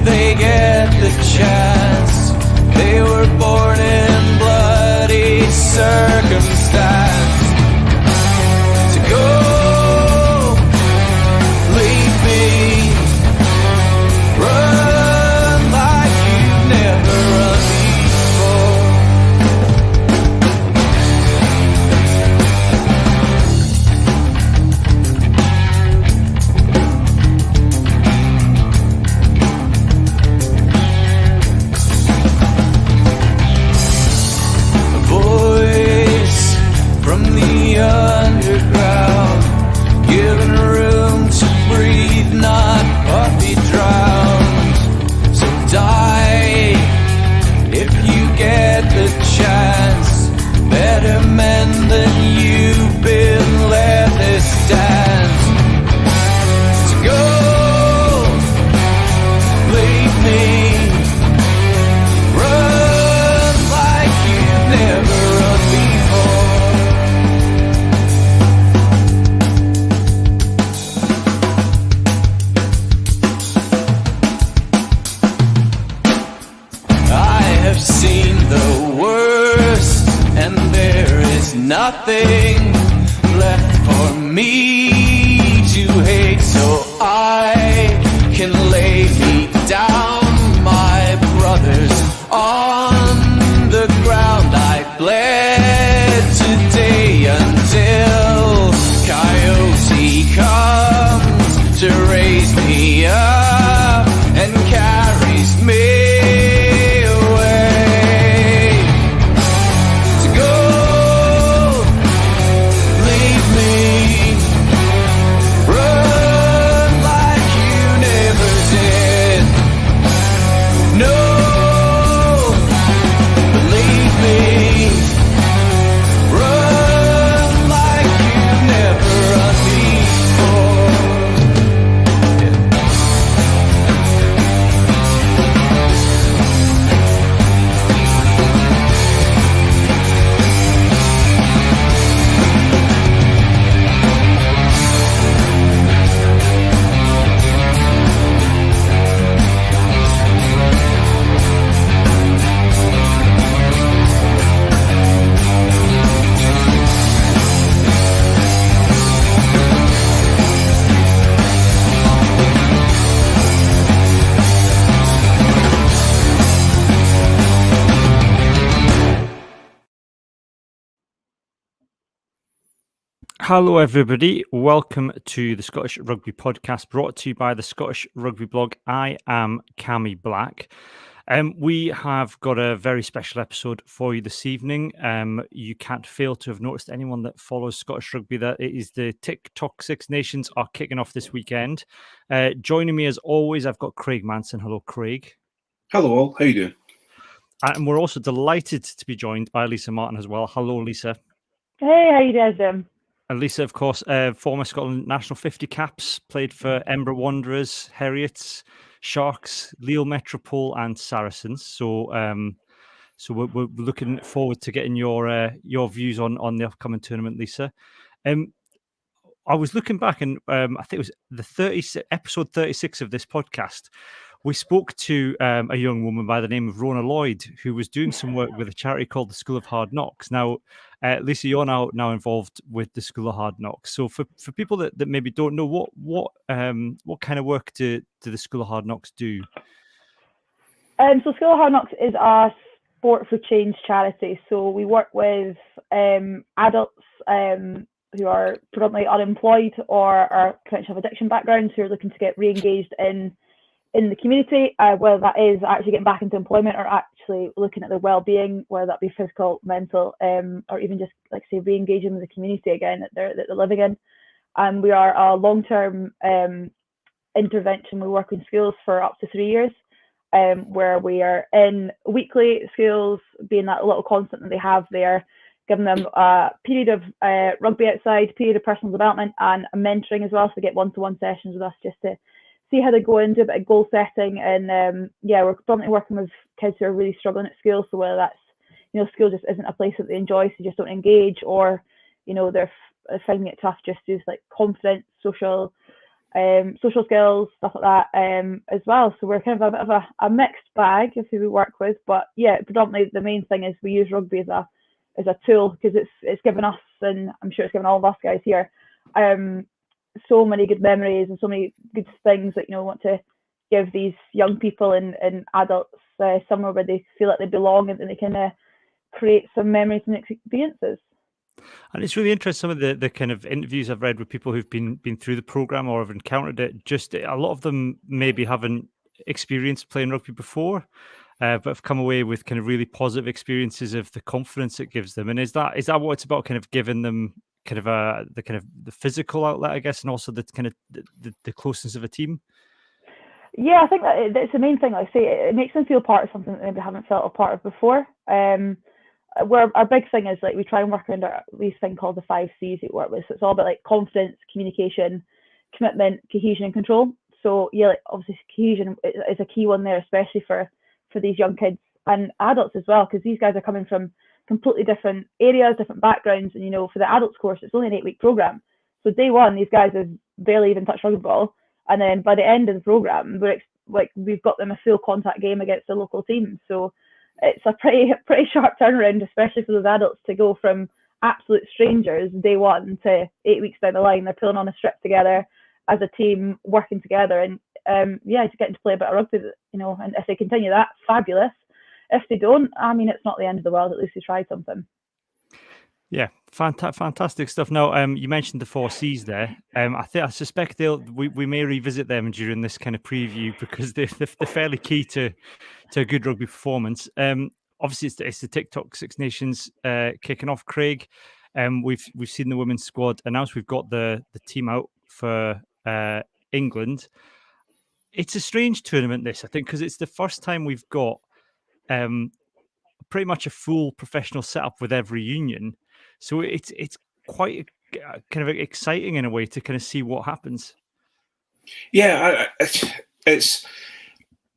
they get the chance. They were born in bloody circumstance. To go, leave me, run like you've never run before. A voice from the underground, given room to breathe, not be drowned. So die if you get the chance. Better men than you've been left to stand. To go, leave me, run like you've never run before. I have seen the worst, and there is nothing left for me to hate, so I can lay me down, my brothers, on the ground. I bled today until Coyote comes to raise me up and carries me away. To go, leave me, run like you never did. No, believe me, run like you've never run before. Yeah. Hello, everybody. Welcome to the Scottish Rugby Podcast, brought to you by the Scottish Rugby blog. I am Cammy Black. We have got a very special episode for you this evening. You can't fail to have noticed, anyone that follows Scottish Rugby, that it is the TikTok Six Nations are kicking off this weekend. Joining me as always, I've got Craig Manson. Hello, Craig. Hello all, how you doing? And we're also delighted to be joined by Lisa Martin as well. Hello, Lisa. Hey, how you guys? And Lisa, of course, former Scotland national 50 caps, played for Edinburgh Wanderers, Heriots, Sharks, Lille Metropole, and Saracens. So, we're looking forward to getting your views on the upcoming tournament, Lisa. I was looking back, and I think it was the episode 36 of this podcast. We spoke to a young woman by the name of Rona Lloyd, who was doing some work with a charity called the School of Hard Knocks. Now, Lisa, you're now involved with the School of Hard Knocks. So for people that maybe don't know, what kind of work do the School of Hard Knocks do? So School of Hard Knocks is a Sport for Change charity. So we work with adults who are predominantly unemployed or are potentially have addiction backgrounds who are looking to get re-engaged in the community, whether that is actually getting back into employment or actually looking at their well-being, whether that be physical, mental, or even just, like say, re-engaging with the community again that they're living in. And we are a long-term intervention. We work in schools for up to 3 years, where we are in weekly schools, being that little constant that they have there, giving them a period of rugby outside, period of personal development, and mentoring as well. So they get one-to-one sessions with us just to see how they go into a bit of goal setting. And we're predominantly working with kids who are really struggling at school. So whether that's, school just isn't a place that they enjoy, so just don't engage, or, they're finding it tough just to like confidence, social social skills, stuff like that, as well. So we're kind of a bit of a mixed bag of who we work with. But yeah, predominantly the main thing is we use rugby as a tool, because it's given us, and I'm sure it's given all of us guys here, so many good memories and so many good things that, want to give these young people and adults somewhere where they feel like they belong, and they can create some memories and experiences. And it's really interesting, some of the kind of interviews I've read with people who've been through the program or have encountered it. Just a lot of them maybe haven't experienced playing rugby before, but have come away with kind of really positive experiences of the confidence it gives them. And is that what it's about, kind of giving them kind of the physical outlet, I guess, and also the kind of the closeness of a team? Yeah, I think that's the main thing. Like I say, it makes them feel part of something that they haven't felt a part of before. Where our big thing is, like, we try and work under these thing called the 5 C's we work with. So it's all about like confidence, communication, commitment, cohesion, and control. So yeah, like, obviously cohesion is a key one there, especially for these young kids and adults as well, because these guys are coming from completely different areas, different backgrounds. And for the adults course, it's only an 8-week program. So day one, these guys have barely even touched rugby ball, and then by the end of the program, we've got them a full contact game against the local team. So it's a pretty sharp turnaround, especially for those adults, to go from absolute strangers day one to 8 weeks down the line. They're pulling on a strip together as a team, working together, and just getting to play a bit of rugby. And if they continue that, fabulous. If they don't, it's not the end of the world. At least they tried something. Yeah, fantastic stuff. Now, you mentioned the 4 C's there. I suspect we may revisit them during this kind of preview, because they're fairly key to a good rugby performance. Obviously, it's the TikTok Six Nations kicking off, Craig. We've seen the women's squad announced. We've got the team out for England. It's a strange tournament, this, I think, because it's the first time we've got pretty much a full professional setup with every union. So it's quite kind of exciting in a way to kind of see what happens. Yeah,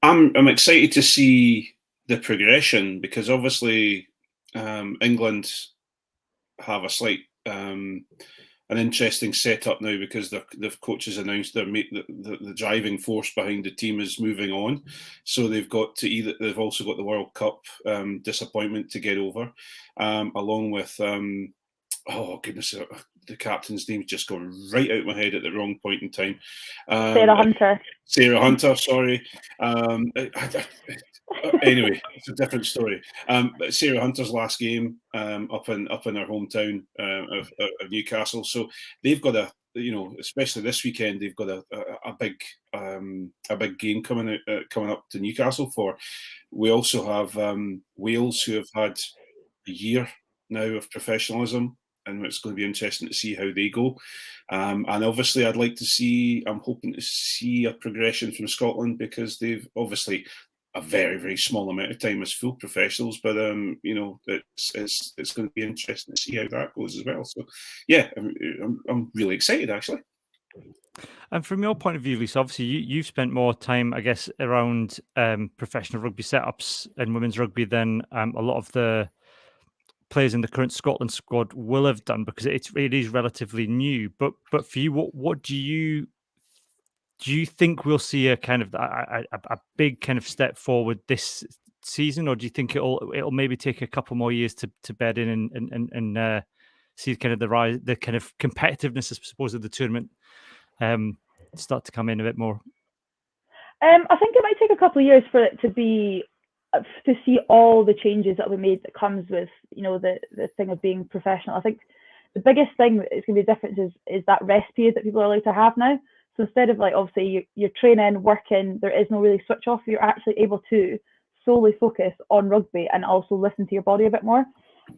I'm excited to see the progression, because obviously England have a slight an interesting setup now, because the coaches announced the driving force behind the team is moving on. So they've also got the World Cup disappointment to get over, along with oh goodness, the captain's name's just gone right out of my head at the wrong point in time. Sarah Hunter, sorry. Anyway, it's a different story. But Sarah Hunter's last game up in our hometown of Newcastle. So they've got especially this weekend, they've got a big game coming up to Newcastle for. We also have Wales, who have had a year now of professionalism, and it's going to be interesting to see how they go. And obviously, I'm hoping to see a progression from Scotland, because they've obviously a very, very small amount of time as full professionals, but it's going to be interesting to see how that goes as well. So yeah, I'm really excited, actually. And from your point of view, Lisa, obviously you've spent more time, I guess, around professional rugby setups and women's rugby than a lot of the players in the current Scotland squad will have done, because it is relatively new. But for you, what do you think we'll see a kind of a big kind of step forward this season, or do you think it'll maybe take a couple more years to bed in and see kind of the rise, the kind of competitiveness, I suppose, of the tournament start to come in a bit more? I think it might take a couple of years for it to see all the changes that we made that comes with the thing of being professional. I think the biggest thing that is going to be different is that rest period that people are allowed to have now. So instead of, like, obviously you're training, working, there is no really switch off. You're actually able to solely focus on rugby and also listen to your body a bit more.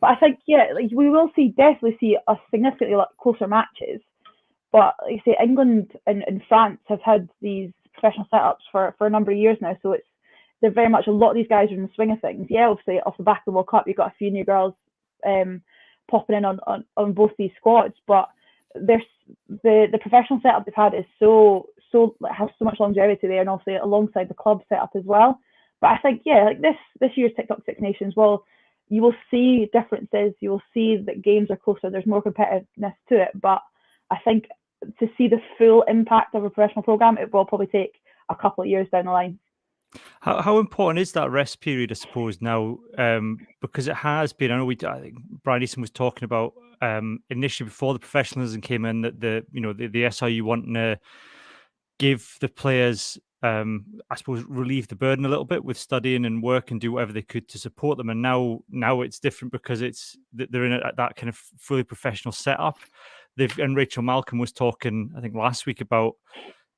But I think, we will definitely see a significantly closer matches. But like you say, England and France have had these professional setups for a number of years now. So they're very much, a lot of these guys are in the swing of things. Yeah, obviously off the back of the World Cup, you've got a few new girls popping in on both these squads, but the professional setup they've had is has so much longevity there, and also alongside the club setup as well. But I think this year's TikTok Six Nations, you will see differences. You will see that games are closer. There's more competitiveness to it, but I think to see the full impact of a professional program, it will probably take a couple of years down the line. How important is that rest period, I suppose, now? Because it has been. I think Brian Easton was talking about initially before the professionalism came in that the SRU wanting to give the players, I suppose, relieve the burden a little bit with studying and work and do whatever they could to support them. And now it's different because they're in that kind of fully professional setup. And Rachel Malcolm was talking, I think, last week about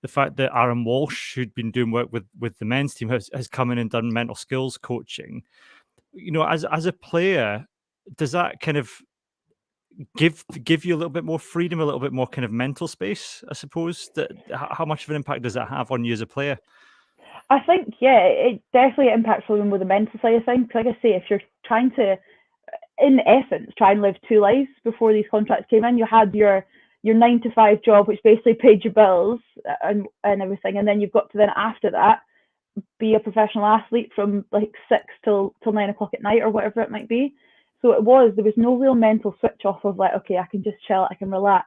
the fact that Aaron Walsh, who'd been doing work with the men's team, has come in and done mental skills coaching. As a player, does that kind of give you a little bit more freedom, a little bit more kind of mental space, I suppose? How much of an impact does that have on you as a player? I think, yeah, it definitely impacts women with the mental side of things. Like I say, if you're trying to, in essence, try and live two lives before these contracts came in, you had your 9-to-5 job, which basically paid your bills and everything, and then you've got to then after that be a professional athlete from like 6 till 9 o'clock at night or whatever it might be. So there was no real mental switch off of like, okay, I can just chill, I can relax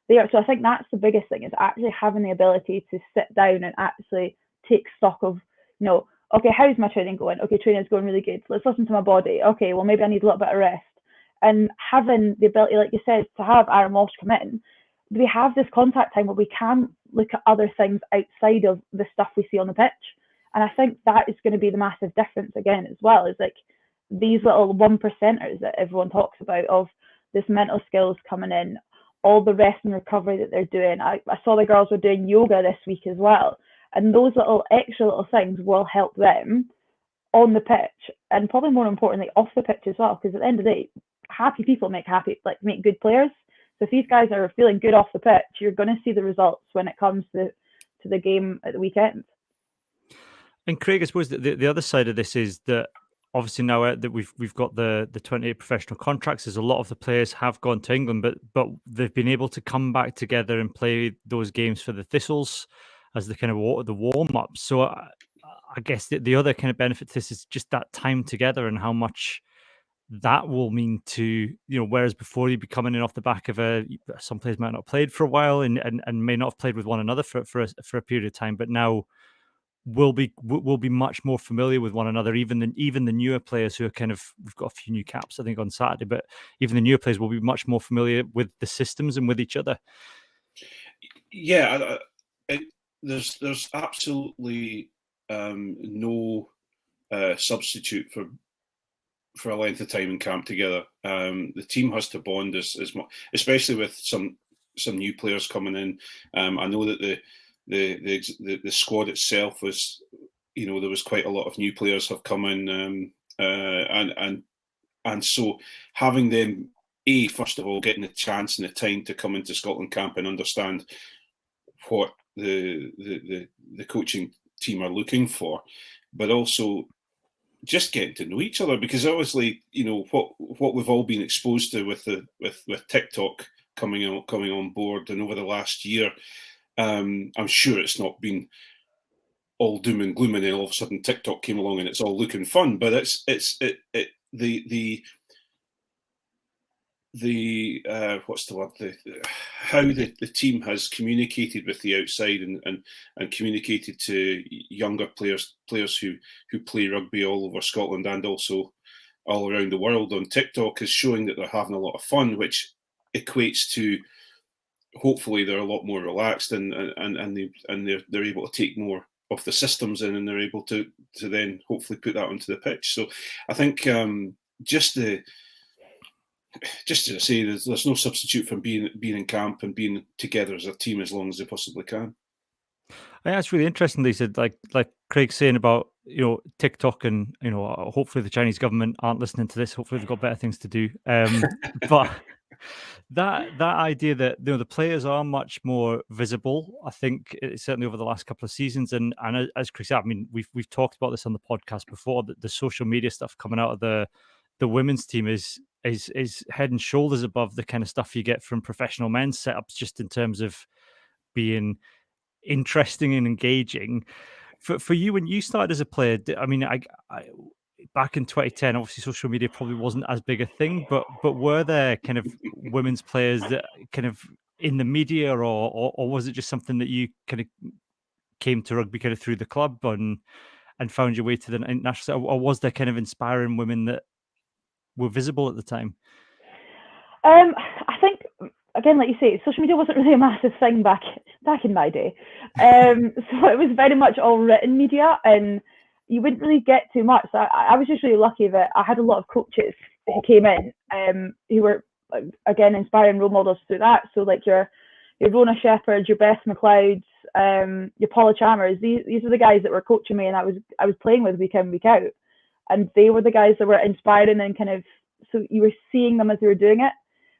there. So I think that's the biggest thing, is actually having the ability to sit down and actually take stock of, okay, how's my training going? Okay, training's going really good. Let's listen to my body. Okay, well, maybe I need a little bit of rest. And having the ability, like you said, to have Aaron Walsh come in, we have this contact time where we can look at other things outside of the stuff we see on the pitch. And I think that is going to be the massive difference again as well, is like these little 1%ers that everyone talks about of this mental skills coming in, all the rest and recovery that they're doing. I saw the girls were doing yoga this week as well. And those extra little things will help them on the pitch, and probably more importantly off the pitch as well, because at the end of the day, happy people make good players. So if these guys are feeling good off the pitch, you're going to see the results when it comes to the game at the weekend. And Craig, I suppose the other side of this is that obviously now that we've got the 28 professional contracts, there's a lot of the players have gone to England, but they've been able to come back together and play those games for the Thistles as the kind of the warm up. So I guess the other kind of benefit to this is just that time together and how much that will mean to, whereas before you'd be coming in off the back of some players might not have played for a while and may not have played with one another for a period of time, but now will be much more familiar with one another. Even the newer players who are we've got a few new caps I think on Saturday, but even the newer players will be much more familiar with the systems and with each other. Yeah, there's absolutely no substitute for a length of time in camp together. The team has to bond as much, especially with some new players coming in. I know that the squad itself was, there was quite a lot of new players have come in, and so having them, first of all, getting the chance and the time to come into Scotland camp and understand what the coaching team are looking for, but also just getting to know each other, because obviously, what we've all been exposed to with TikTok coming on board, and over the last year, I'm sure it's not been all doom and gloom, and then all of a sudden TikTok came along and it's all looking fun. But how the team has communicated with the outside and communicated to younger players who play rugby all over Scotland and also all around the world on TikTok is showing that they're having a lot of fun, which equates to hopefully they're a lot more relaxed and they're able to take more of the systems in, and they're able to then hopefully put that onto the pitch. So I think just to say there's no substitute for being in camp and being together as a team as long as they possibly can. I think that's really interesting. They said, like Craig's saying about TikTok, and hopefully the Chinese government aren't listening to this. Hopefully they've got better things to do. But that idea that the players are much more visible, I think certainly over the last couple of seasons, and as Chris said, I mean we've talked about this on the podcast before, that the social media stuff coming out of the women's team is head and shoulders above the kind of stuff you get from professional men's setups, just in terms of being interesting and engaging. For you, when you started as a player, I mean, back in 2010, obviously social media probably wasn't as big a thing, but were there kind of women's players that kind of in the media, or was it just something that you kind of came to rugby kind of through the club and found your way to the international, or was there kind of inspiring women that were visible at the time? I think, again, like you say, social media wasn't really a massive thing back in my day. So it was very much all written media, and you wouldn't really get too much. So I was just really lucky that I had a lot of coaches who came in who were, again, inspiring role models through that. So like your Rona Shepherd, your Beth McLeods, your Paula Chalmers, these are the guys that were coaching me and I was playing with week in, week out. And they were the guys that were inspiring and kind of, so you were seeing them as they were doing it.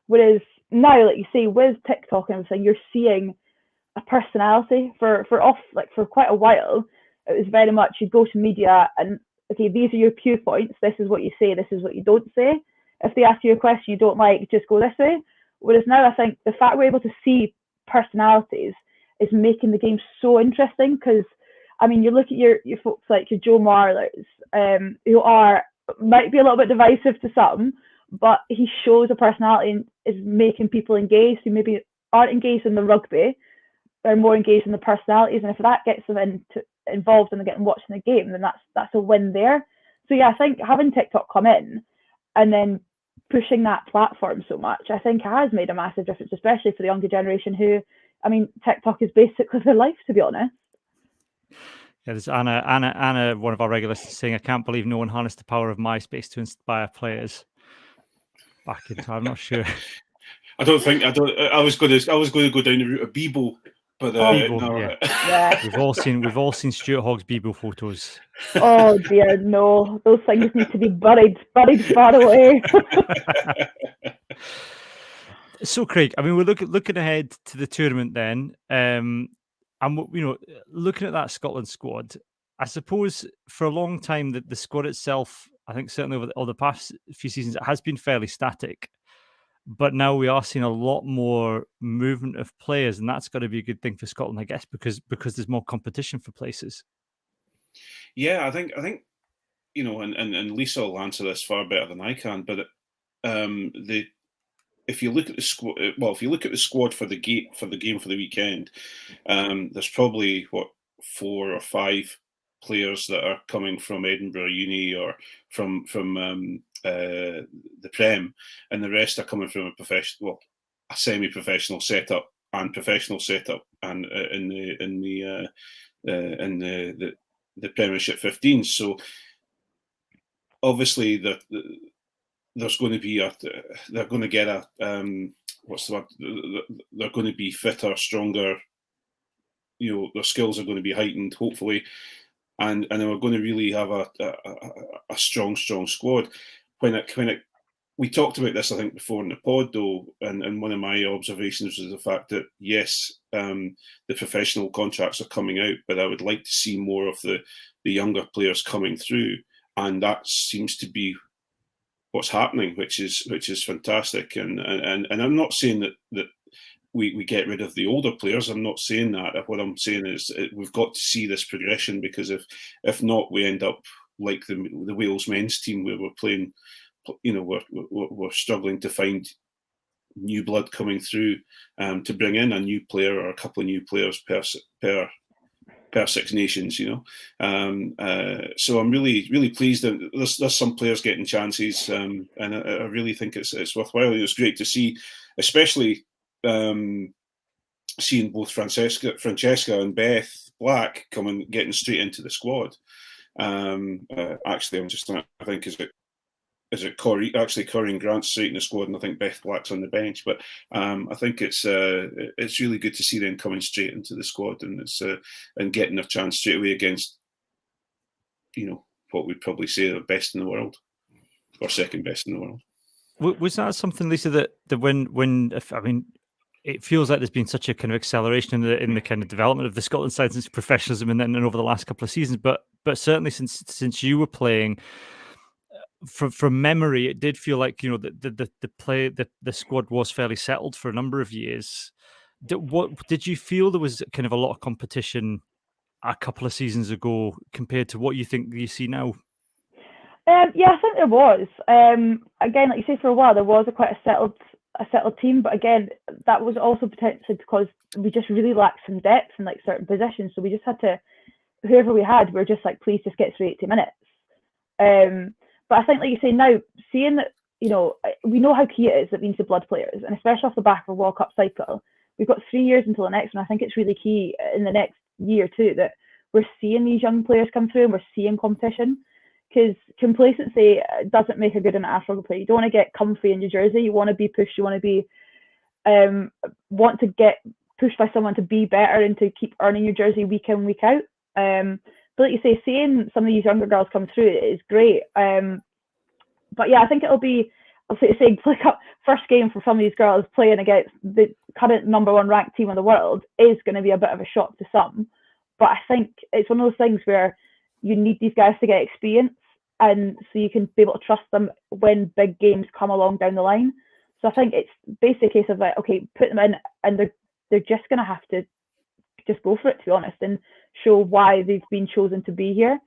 Whereas now, like you say, with TikTok and everything, you're seeing a personality for quite a while. It was very much you'd go to media and, okay, these are your cue points. This is what you say. This is what you don't say. If they ask you a question you don't like, just go this way. Whereas now I think the fact we're able to see personalities is making the game so interesting, because, I mean, you look at your folks like your Joe Marlers, who might be a little bit divisive to some, but he shows a personality and is making people engaged who maybe aren't engaged in the rugby. They're more engaged in the personalities, and if that gets them involved and getting watching the game, then that's a win there. So yeah, I think having TikTok come in and then pushing that platform so much, I think has made a massive difference, especially for the younger generation who, I mean, TikTok is basically their life, to be honest. Yeah, there's Anna, one of our regulars, saying, "I can't believe no one harnessed the power of MySpace to inspire players back in time." I'm not sure. I was going to go down the route of Bebo, but Bebo, no. Yeah. We've all seen Stuart Hogg's Bebo photos. Oh dear, no, those things need to be buried far away. So, Craig, I mean, we're looking ahead to the tournament then, and looking at that Scotland squad. I suppose for a long time that the squad itself, I think certainly over the past few seasons, it has been fairly static. But now we are seeing a lot more movement of players, and that's got to be a good thing for Scotland, I guess, because there's more competition for places. Yeah, I think and Lisa will answer this far better than I can. But if you look at the squad, for the game for the weekend, there's probably 4 or 5 players that are coming from Edinburgh Uni or from the Prem, and the rest are coming from a semi-professional setup and professional setup, and in the Premiership 15. So obviously there's going to be they're going to get they're going to be fitter, stronger. Their skills are going to be heightened, hopefully, and then we're going to really have a strong squad. We talked about this, I think, before in the pod, though, and one of my observations was the fact that, yes, the professional contracts are coming out, but I would like to see more of the younger players coming through, and that seems to be what's happening, which is fantastic. And I'm not saying that we get rid of the older players. I'm not saying that. What I'm saying is we've got to see this progression, because if not, we end up like the Wales men's team, where we're playing. We're struggling to find new blood coming through to bring in a new player or a couple of new players per Six Nations. So I'm really pleased that there's some players getting chances, and I really think it's worthwhile. It's great to see, especially seeing both Francesca and Beth Black getting straight into the squad. Actually, I'm just trying to think, is it Corey? Actually, Corey and Grant's straight in the squad, and I think Beth Black's on the bench. But I think it's really good to see them coming straight into the squad, and and getting their chance straight away against, what we'd probably say are best in the world, or second best in the world. Was that something, Lisa, that it feels like there's been such a kind of acceleration in the kind of development of the Scotland side since professionalism and then over the last couple of seasons, but certainly since you were playing. From memory, it did feel like the squad was fairly settled for a number of years. Did you feel there was kind of a lot of competition a couple of seasons ago compared to what you think you see now? Yeah, I think there was. Again, like you say, for a while there was quite a settled team, but again, that was also potentially because we just really lacked some depth in like certain positions. So we just had to, whoever we had, we were just like, please just get through 80 minutes. But I think, like you say, now seeing that, you know, we know how key it is that we need the blood players, and especially off the back of a World Cup cycle, we've got 3 years until the next one. I think it's really key in the next year too that we're seeing these young players come through and we're seeing competition, because complacency doesn't make a good international player. You don't want to get comfy in your jersey. You want to be pushed. You want to be want to get pushed by someone to be better and to keep earning your jersey week in, week out. But like you say, seeing some of these younger girls come through is great. But yeah, I think it'll be, I'll say, like first game for some of these girls playing against the current #1 ranked team in the world is going to be a bit of a shock to some. But I think it's one of those things where you need these guys to get experience, and so you can be able to trust them when big games come along down the line. So I think it's basically a case of like, okay, put them in, and they're just going to have to just go for it, to be honest, and show why they've been chosen to be here.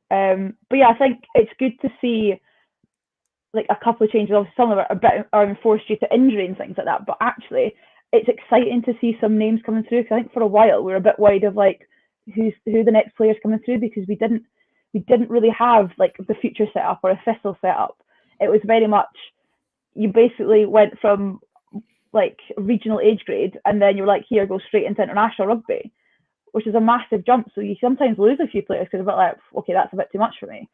But yeah, I think it's good to see like a couple of changes. Obviously, some of it are enforced due to injury and things like that. But actually, it's exciting to see some names coming through, because I think for a while we were a bit worried of like who the next players coming through, because we didn't really have like the future set up or a Thistle set up. It was very much, you basically went from like regional age grade and then you're like, here, go straight into international rugby, which is a massive jump. So you sometimes lose a few players because they're a bit like, okay, that's a bit too much for me.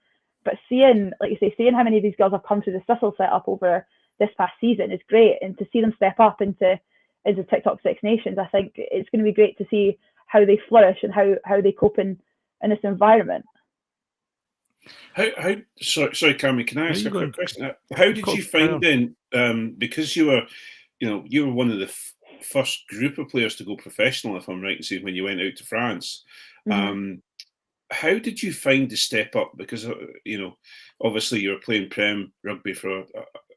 But seeing, like you say, seeing how many of these girls have come through the Thistle setup over this past season is great, and to see them step up into TikTok Six Nations, I think it's going to be great to see how they flourish and how they cope in this environment. Sorry, Cammy, can I ask a quick question? How did you find then, because you were one of the first group of players to go professional, if I'm right in saying, when you went out to France. Mm-hmm. How did you find the step up? Because obviously you were playing Prem rugby for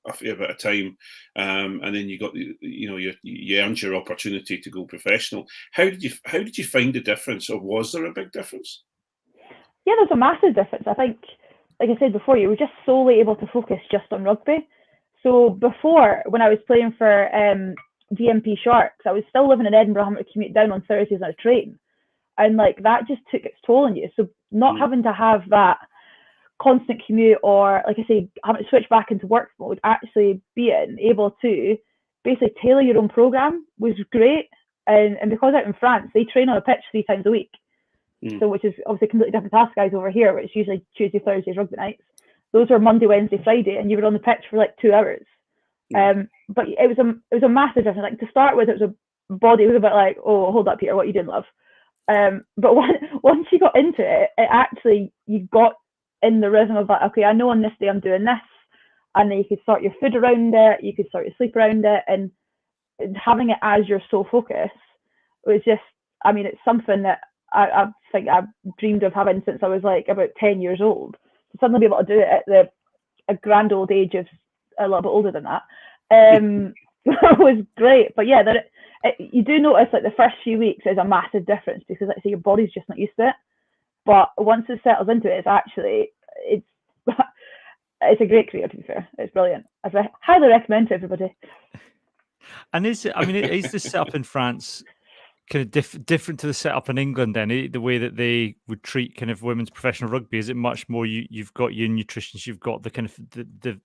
a fair bit of time, and then you got you earned your opportunity to go professional. How did you find the difference, or was there a big difference? Yeah, there's a massive difference. I think, like I said before, you were just solely able to focus just on rugby. So before, when I was playing for VMP Sharks, I was still living in Edinburgh, having to commute down on Thursdays on a train. And like that just took its toll on you. So not having to have that constant commute, or like I say, having to switch back into work mode, actually being able to basically tailor your own program was great. And because out in France, they train on a pitch 3 times a week. So which is obviously completely different to us guys over here, which is usually Tuesday, Thursdays, rugby nights. Those were Monday, Wednesday, Friday, and you were on the pitch for like 2 hours. But it was a massive difference. Like to start with, it was a body was a bit like, oh, hold up here, what are you doing, love? But once you got into it, actually you got in the rhythm of like, okay, I know on this day I'm doing this, and then you could sort your food around it, you could sort your sleep around it, and having it as your sole focus was just, I mean, it's something that I think I've dreamed of having since I was like about 10 years old. To suddenly be able to do it at a grand old age of a little bit older than that was great. But yeah, you do notice like the first few weeks is a massive difference, because like I say, your body's just not used to it. But once it settles into it, it's a great career, to be fair. It's brilliant. I highly recommend to everybody. And is the setup in France kind of different to the setup in England then? The way that they would treat kind of women's professional rugby, is it much more you've got your nutritionists, you've got the kind of the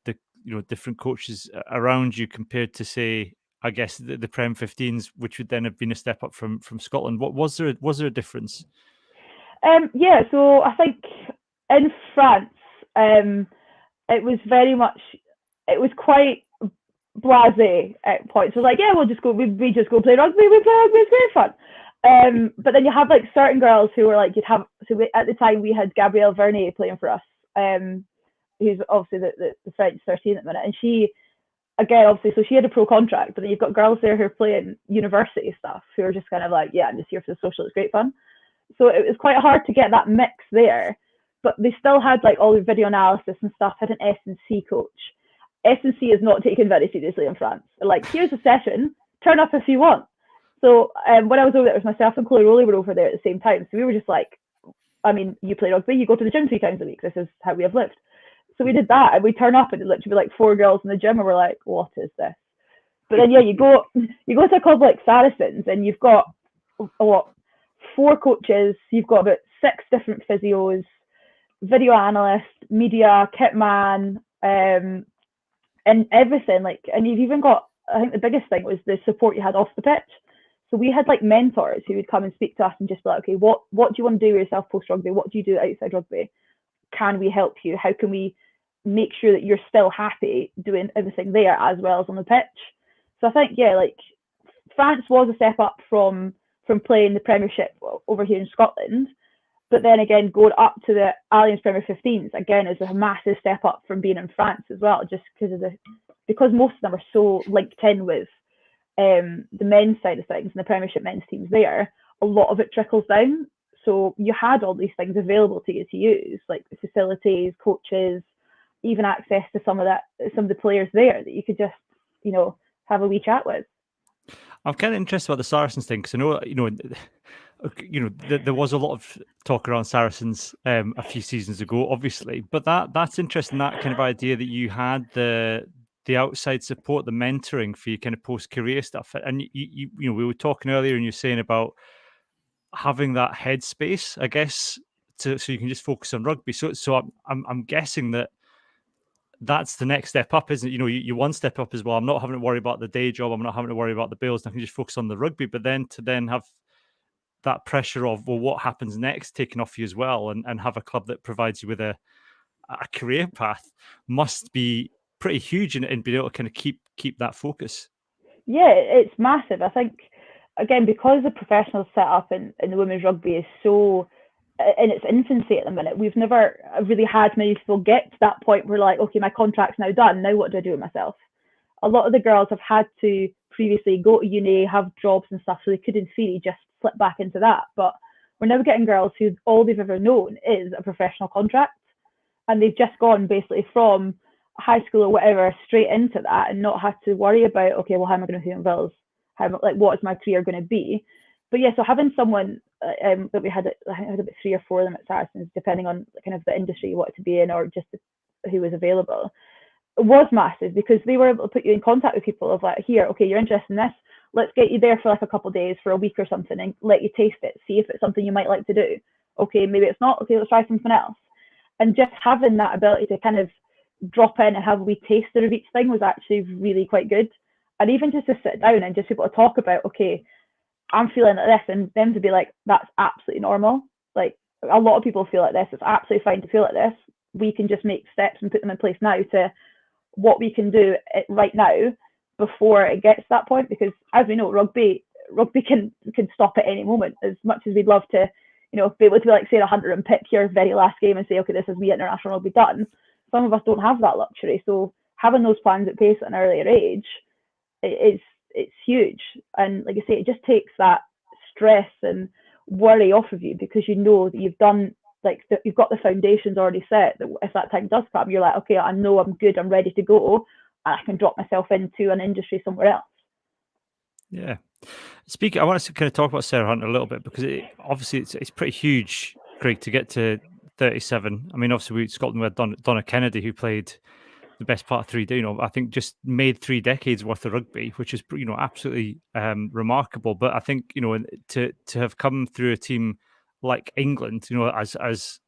different coaches around you, compared to, say, I guess the Prem 15s, which would then have been a step up from Scotland? What was there a difference? Yeah, so I think in France, it was very much, it was quite blasé at points. It was like, yeah, we just go play rugby, we play rugby, it's great fun. But then you have like certain girls who were like, at the time we had Gabrielle Vernier playing for us, who's obviously the French 13 at the minute, and she, again, obviously, so she had a pro contract, but then you've got girls there who are playing university stuff who are just kind of like, yeah, I'm just here for the social, it's great fun. So it was quite hard to get that mix there, but they still had like all the video analysis and stuff, had an S&C coach. S&C is not taken very seriously in France. They're like, here's a session, turn up if you want. So when I was over there, it was myself and Chloe Rowley were over there at the same time. So we were just like, I mean, you play rugby, you go to the gym 3 times a week. This is how we have lived. So we did that, and we turn up, and it literally be like 4 girls in the gym, and we're like, what is this? But then, yeah, you go to a club like Saracens, and you've got 4 coaches, you've got about 6 different physios, video analyst, media, kit man, and everything. Like, and you've even got, I think the biggest thing was the support you had off the pitch. So we had like mentors who would come and speak to us and just be like, okay, what do you want to do with yourself post rugby? What do you do outside rugby? Can we help you? How can we make sure that you're still happy doing everything there as well as on the pitch? So I think, yeah, like France was a step up from playing the Premiership over here in Scotland, but then again, going up to the Alliance Premier 15s again is a massive step up from being in France as well, just because most of them are so linked in with the men's side of things and the Premiership men's teams there. A lot of it trickles down. So you had all these things available to you to use, like the facilities, coaches, even access to some of the players there that you could just, have a wee chat with. I'm kind of interested about the Saracens thing because I know, there was a lot of talk around Saracens a few seasons ago, obviously, but that's interesting, that kind of idea that you had the outside support, the mentoring for your kind of post-career stuff. And we were talking earlier, and you're saying about having that headspace, I guess, so you can just focus on rugby. So I'm guessing that's the next step up, isn't it? You one step up as well. I'm not having to worry about the day job. I'm not having to worry about the bills. I can just focus on the rugby. But then to have that pressure of, well, what happens next taken off you as well, and have a club that provides you with a career path must be pretty huge in being able to kind of keep that focus. Yeah, it's massive. I think, again, because the professional setup in the women's rugby is so in its infancy at the minute, we've never really had many people get to that point where like, okay, my contract's now done, now what do I do with myself? A lot of the girls have had to previously go to uni, have jobs and stuff, so they could in theory just slip back into that. But we're now getting girls who all they've ever known is a professional contract, and they've just gone basically from high school or whatever straight into that and not had to worry about, okay, well, how am I going to pay my bills? What is my career going to be? But yeah, so having someone that we had, I think I had about 3 or 4 of them at Saracens, depending on kind of the industry you wanted to be in or just who was available, it was massive because they were able to put you in contact with people of like, here, okay, you're interested in this, let's get you there for like a couple of days, for a week or something, and let you taste it, see if it's something you might like to do. Okay, maybe it's not. Okay, let's try something else. And just having that ability to kind of drop in and have a wee taster of each thing was actually really quite good. And even just to sit down and just be able to talk about, okay, I'm feeling like this, and them to be like, that's absolutely normal. Like, a lot of people feel like this. It's absolutely fine to feel like this. We can just make steps and put them in place now to what we can do right now before it gets to that point. Because as we know, rugby can stop at any moment. As much as we'd love to, be able to be like Sarah Hunter and pick your very last game and say, okay, this is me international rugby done. Some of us don't have that luxury. So having those plans at pace at an earlier age, it's huge. And like I say, it just takes that stress and worry off of you, because you know that you've done, you've got the foundations already set, that if that time does come, you're like, okay, I know I'm good, I'm ready to go, and I can drop myself into an industry somewhere else. Yeah. I want to kind of talk about Sarah Hunter a little bit, because obviously it's pretty huge, Greg, to get to 37. I mean, obviously Scotland had Donna Kennedy, who played the best part of 3 days. I think just made 3 decades worth of rugby, which is absolutely remarkable. But I think to have come through a team like England, as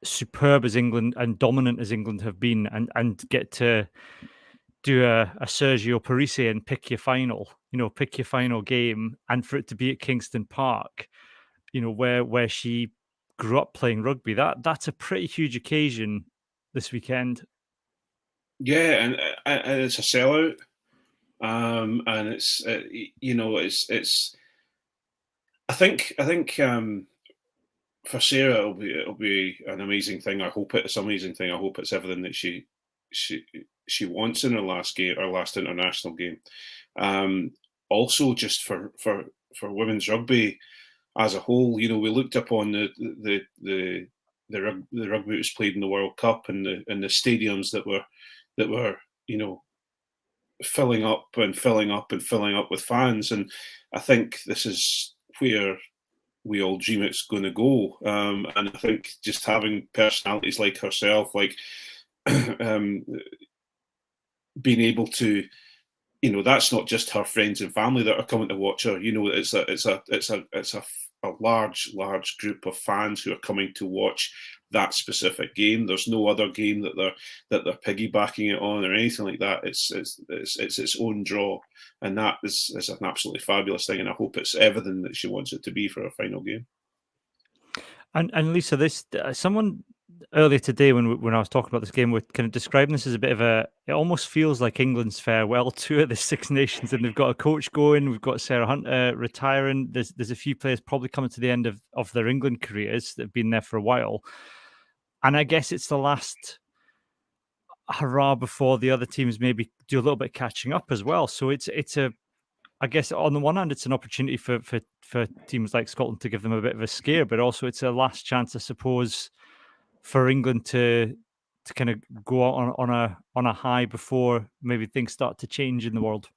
superb as England and dominant as England have been, and get to do a Sergio Parisse and pick your final game, and for it to be at Kingston Park, where she grew up playing rugby. That's a pretty huge occasion this weekend. Yeah, and it's a sellout, and it's it's. I think for Sarah it'll be an amazing thing. I hope it's an amazing thing. I hope it's everything that she wants in her last game, or last international game. Also, just for women's rugby as a whole, we looked upon the rugby that was played in the World Cup, and the stadiums that were filling up with fans. And I think this is where we all dream it's going to go. And I think just having personalities like herself, like being able to, that's not just her friends and family that are coming to watch her. It's a large group of fans who are coming to watch that specific game. There's no other game that they're piggybacking it on or anything like that. It's its own draw, and that is an absolutely fabulous thing. And I hope it's everything that she wants it to be for her final game. And Lisa, this someone earlier today when I was talking about this game, we're kind of describing this as a bit of it almost feels like England's farewell tour, the Six Nations, and they've got a coach going, we've got Sarah Hunter retiring. There's a few players probably coming to the end of their England careers that have been there for a while, and I guess it's the last hurrah before the other teams maybe do a little bit of catching up as well. So it's I guess on the one hand, it's an opportunity for teams like Scotland to give them a bit of a scare, but also it's a last chance, I suppose, for England to kind of go out on a high before maybe things start to change in the world.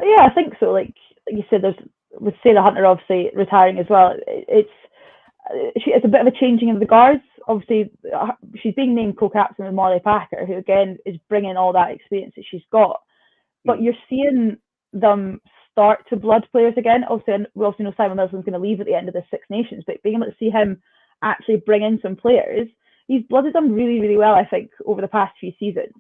Yeah, I think so. Like you said, there's with Sarah Hunter obviously retiring as well. It's a bit of a changing of the guards. Obviously, she's being named co-captain with Molly Packer, who again is bringing all that experience that she's got. But you're seeing them start to blood players again. Obviously, we also know Simon Wilson's going to leave at the end of the Six Nations, but being able to see him actually bring in some players, he's blooded them really, really well, I think, over the past few seasons.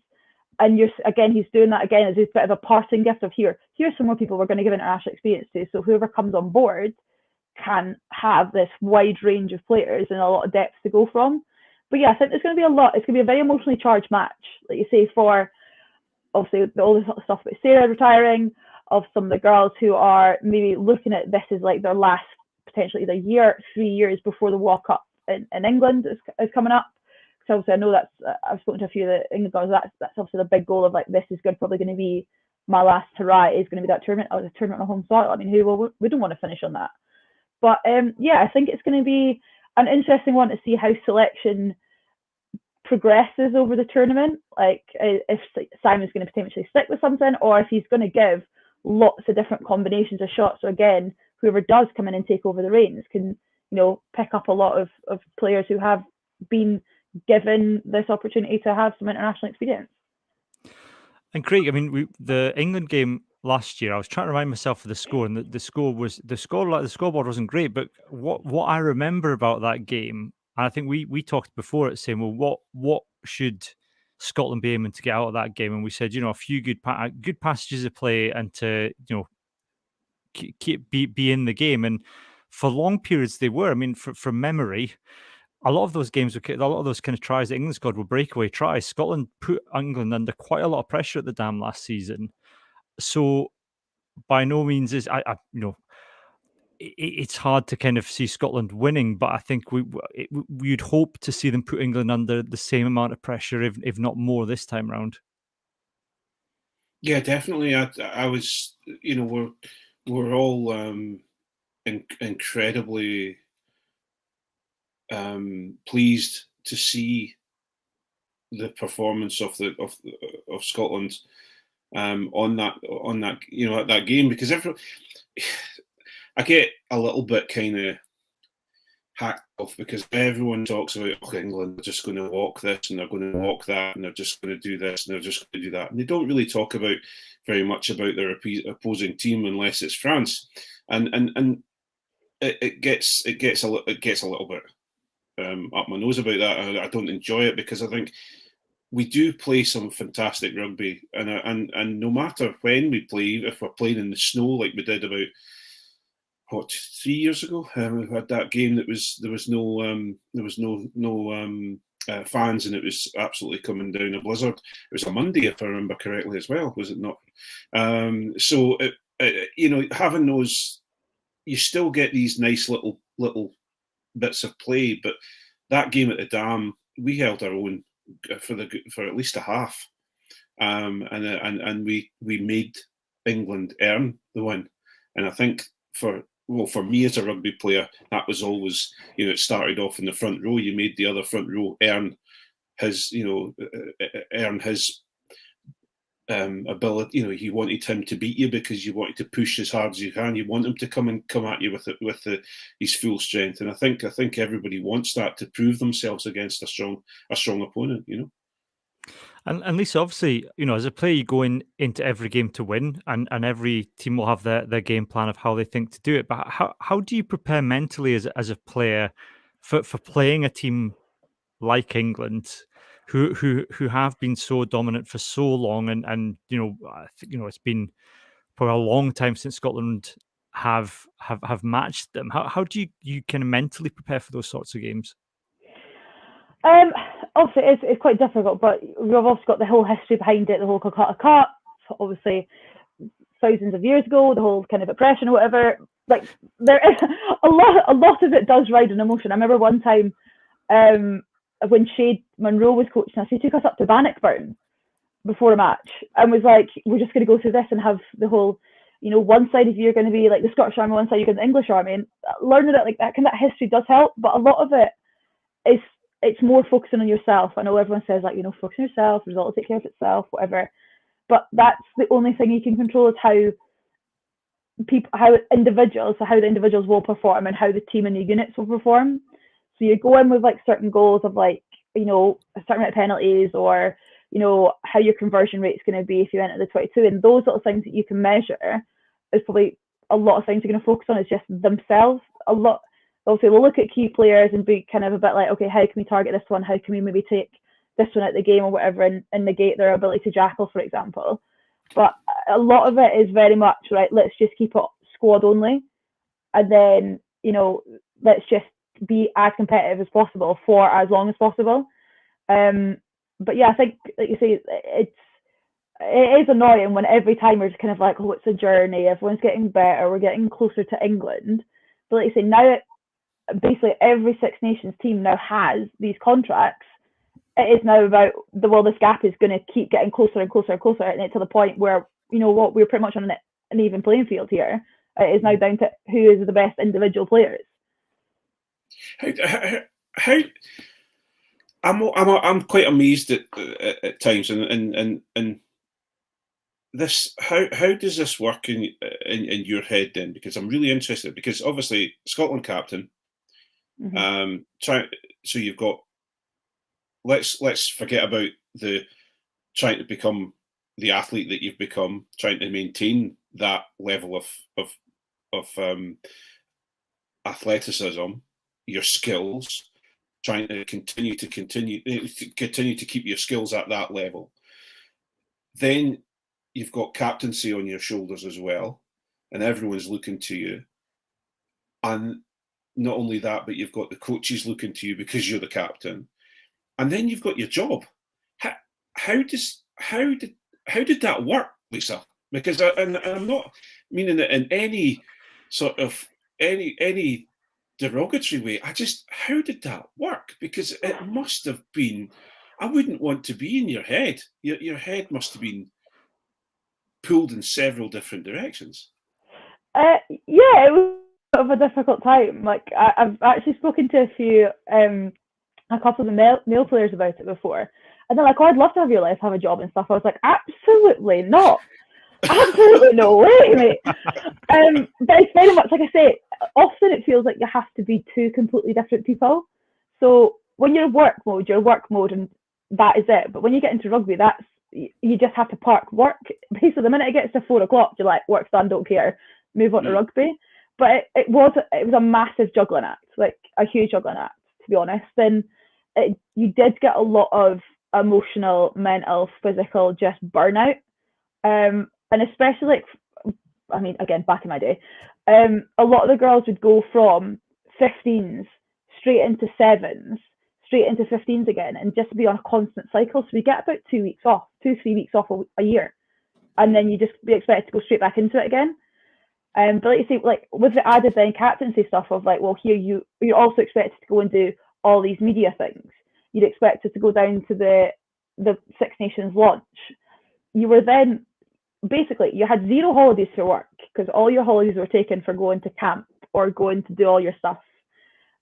And he's doing that again as a bit of a parting gift of here's some more people we're going to give international experience to. So whoever comes on board can have this wide range of players and a lot of depth to go from. But yeah, I think there's going to be a lot. It's going to be a very emotionally charged match, like you say, for obviously all the stuff about Sarah retiring, of some of the girls who are maybe looking at this as like their last potentially either 3 years before the walk up in England is coming up. So obviously I know I've spoken to a few of the England girls. That's obviously the big goal of like, this is probably going to be my last hurrah, is going to be that tournament. The tournament on home soil. I mean, we don't want to finish on that. But yeah, I think it's going to be an interesting one to see how selection progresses over the tournament. Like if Simon's going to potentially stick with something, or if he's going to give lots of different combinations of shots. So again, whoever does come in and take over the reins can, pick up a lot of players who have been given this opportunity to have some international experience. And Craig, I mean, the England game last year, I was trying to remind myself of the score, and the scoreboard wasn't great. But what I remember about that game, and I think we talked before it, saying, well, what should Scotland be aiming to get out of that game? And we said, a few good passages of play, and to be in the game. And for long periods they were. I mean, from memory, a lot of those games, a lot of those kind of tries that England scored were breakaway tries. Scotland put England under quite a lot of pressure at the Dam last season. So by no means is it's hard to kind of see Scotland winning, but I think we'd hope to see them put England under the same amount of pressure, if not more, this time round. Yeah, definitely. I was, we're all incredibly pleased to see the performance of Scotland on that at that game, because I get a little bit kind of hacked off because everyone talks about England are just going to walk this and they're going to walk that and they're just going to do this and they're just going to do that, and they don't really talk about very much about their opposing team unless it's France, and it gets a little bit up my nose about that. I don't enjoy it because I think we do play some fantastic rugby, and no matter when we play, if we're playing in the snow like we did about 3 years ago, we had that game that there was no fans, and it was absolutely coming down a blizzard. It was a Monday, if I remember correctly, as well, was it not? So having those, you still get these nice little bits of play, but that game at the Dam, we held our own for at least a half, and we made England earn the win. And I think for me as a rugby player, that was always, it started off in the front row. You made the other front row earn his ability. You wanted him to beat you because you wanted to push as hard as you can. You want him to come at you with his full strength. And I think everybody wants that to prove themselves against a strong opponent. And Lisa, obviously, as a player, you go into every game to win, and every team will have their game plan of how they think to do it. But how do you prepare mentally as a player for playing a team like England, who have been so dominant for so long, and I think it's been for a long time since Scotland have matched them. How do you kind of mentally prepare for those sorts of games? Obviously, it's quite difficult, but we've also got the whole history behind it, the whole Calcutta Cup, obviously thousands of years ago, the whole kind of oppression or whatever. Like, there is a lot of it does ride on emotion. I remember one time when Shade Munro was coaching us, he took us up to Bannockburn before a match and was like, we're just going to go through this and have the whole, one side of you are going to be like the Scottish Army, one side you're going to the English Army, and learning it like that, that history does help, but a lot of it is, it's more focusing on yourself. I know everyone says like, focus on yourself, result will take care of itself, whatever. But that's the only thing you can control, is how the individuals will perform and how the team and the units will perform. So you go in with like certain goals of like, a certain amount of penalties, or, how your conversion rate is going to be if you enter the 22, and those little things that you can measure is probably a lot of things you're going to focus on is just themselves. Obviously, we'll look at key players and be kind of a bit like, okay, how can we target this one? How can we maybe take this one out of the game or whatever, and negate their ability to jackal, for example. But a lot of it is very much, right, let's just keep it squad only. And then, let's just be as competitive as possible for as long as possible. But yeah, I think, like you say, it is annoying when every time we're just kind of like, oh, it's a journey, everyone's getting better, we're getting closer to England. But like you say, now basically every Six Nations team now has these contracts. It is now about this gap is going to keep getting closer and closer and closer, and to the point where, we're pretty much on an even playing field here. It is now down to who is the best individual players. How I'm quite amazed at times, and this, how does this work in your head then? Because I'm really interested, because obviously Scotland captain. Mm-hmm. So you've got, let's forget about the trying to become the athlete that you've become, trying to maintain that level of athleticism, your skills, trying to continue to keep your skills at that level. Then you've got captaincy on your shoulders as well, and everyone's looking to you. And not only that, but you've got the coaches looking to you because you're the captain. And then you've got your job. How did that work, Lisa? Because I'm not meaning it in any sort of any derogatory way. How did that work? Because it must have been, I wouldn't want to be in your head. Your head must have been pulled in several different directions. Yeah, it was sort of a difficult time. Like, I've actually spoken to a couple of the male players about it before, and they're like, "Oh, I'd love to have your life, have a job and stuff." I was like, "Absolutely not, absolutely no way, mate." But it's very much like I say. Often it feels like you have to be two completely different people. So when you're work mode, and that is it. But when you get into rugby, you just have to park work. Basically, the minute it gets to 4 o'clock, you're like, work's done, don't care, move on to rugby. But it was a massive juggling act, like a huge juggling act, to be honest. And you did get a lot of emotional, mental, physical, just burnout. And especially, like, I mean, again, back in my day, a lot of the girls would go from 15s straight into 7s, straight into 15s again, and just be on a constant cycle. So we get about 2 weeks off, 2-3 weeks off a year, and then you just be expected to go straight back into it again. But like you say, like with the added then captaincy stuff of like, well, here you're also expected to go and do all these media things. You'd expected to go down to the Six Nations launch. You were then basically, you had 0 holidays for work, because all your holidays were taken for going to camp or going to do all your stuff.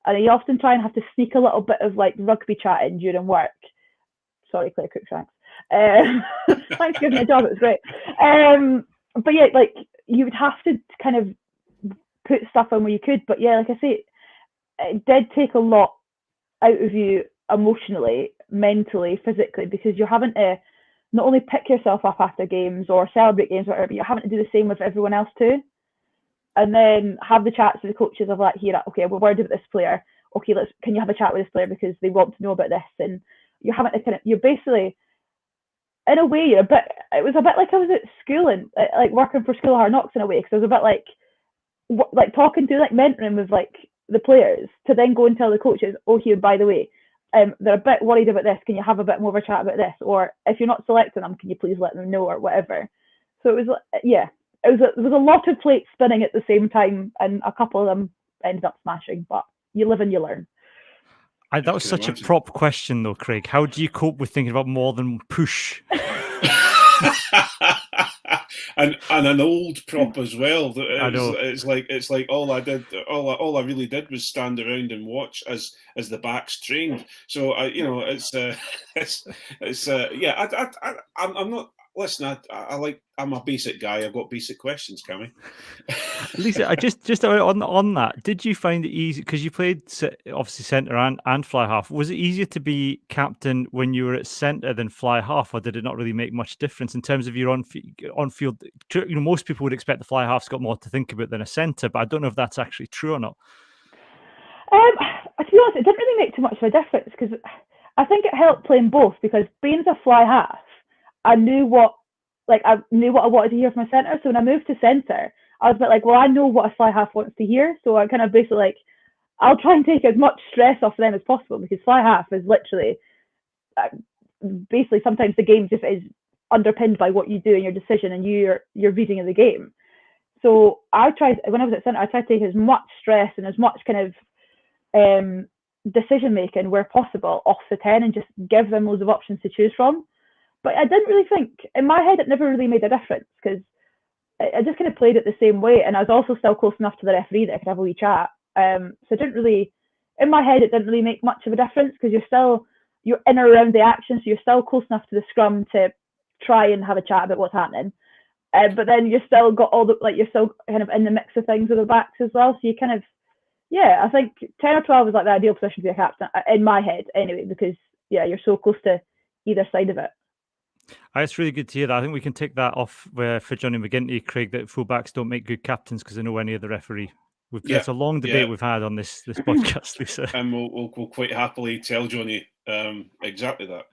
And you often try and have to sneak a little bit of like rugby chat in during work. Sorry, Claire Cruikshanks. Thanks for giving me a job. It was great. But yeah, like you would have to kind of put stuff in where you could. But yeah, like I say, it did take a lot out of you emotionally, mentally, physically, because you're having to not only pick yourself up after games or celebrate games or whatever, but you're having to do the same with everyone else too. And then have the chats with the coaches of like, here, okay, we're worried about this player. Okay, can you have a chat with this player because they want to know about this? And you're having to you're basically, in a way, it was a bit like I was at school and like working for School of Hard Knocks in a way, because I was a bit like talking to, like mentoring with like the players to then go and tell the coaches, oh, here, by the way, they're a bit worried about this. Can you have a bit more of a chat about this? Or if you're not selecting them, can you please let them know, or whatever. So it was, yeah, there was a lot of plates spinning at the same time, and a couple of them ended up smashing. But you live and you learn. That was such a prop question, though, Craig. How do you cope with thinking about more than push? and an old prop as well. I know. It's like all I really did was stand around and watch as the backs trained. So I'm not. Listen, I'm a basic guy. I've got basic questions, Cammy. Lisa, I just on that, did you find it easy, because you played obviously centre and fly half? Was it easier to be captain when you were at centre than fly half, or did it not really make much difference in terms of your on field? You know, most people would expect the fly half's got more to think about than a centre, but I don't know if that's actually true or not. To be honest, it didn't really make too much of a difference, because I think it helped playing both, because being as a fly half, I knew what I wanted to hear from a centre. So when I moved to centre, I was a bit like, well, I know what a fly half wants to hear. So I kind of basically like, I'll try and take as much stress off them as possible, because fly half is literally basically sometimes the game just is underpinned by what you do and your decision and your reading of the game. So I tried, when I was at centre, I tried to take as much stress and as much kind of decision making where possible off the 10 and just give them loads of options to choose from. But I didn't really think, in my head, it never really made a difference, because I just kind of played it the same way. And I was also still close enough to the referee that I could have a wee chat. So it didn't really, in my head, it didn't really make much of a difference, because you're in or around the action. So you're still close enough to the scrum to try and have a chat about what's happening. But then you're still got you're still kind of in the mix of things with the backs as well. So you kind of, yeah, I think 10 or 12 is like the ideal position to be a captain, in my head anyway, because, yeah, you're so close to either side of it. It's really good to hear that. I think we can take that off for Johnny McGinty, Craig, that fullbacks don't make good captains because they know any of the referee. It's a long debate we've had on this podcast, Lisa. And we'll quite happily tell Johnny exactly that.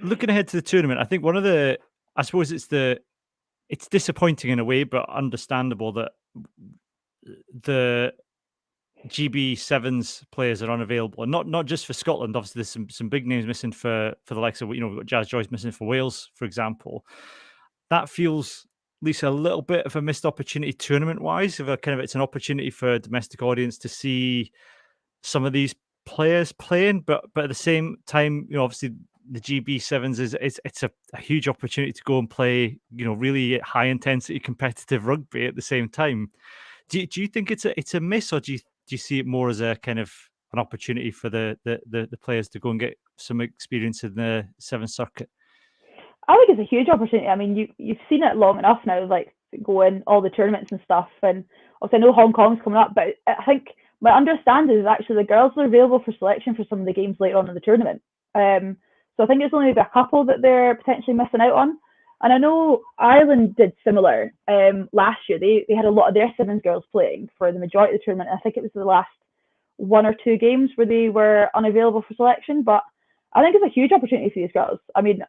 Looking ahead to the tournament, I think I suppose it's disappointing in a way, but understandable that the GB Sevens players are unavailable, and not just for Scotland. Obviously, there's some big names missing for the likes of, we've got Jazz Joyce missing for Wales, for example. That feels, Lisa, a little bit of a missed opportunity tournament wise. It's an opportunity for a domestic audience to see some of these players playing, but at the same time, obviously the GB Sevens it's a huge opportunity to go and play, really high intensity competitive rugby at the same time. Do you think it's a miss, or do you see it more as a kind of an opportunity for the players to go and get some experience in the Sevens circuit? I think it's a huge opportunity. I mean, you've seen it long enough now, like going all the tournaments and stuff. And also, I know Hong Kong's coming up, but I think my understanding is actually the girls are available for selection for some of the games later on in the tournament. So I think it's only maybe a couple that they're potentially missing out on. And I know Ireland did similar last year. They had a lot of their Sevens girls playing for the majority of the tournament. I think it was the last 1 or 2 games where they were unavailable for selection. But I think it's a huge opportunity for these girls. I mean,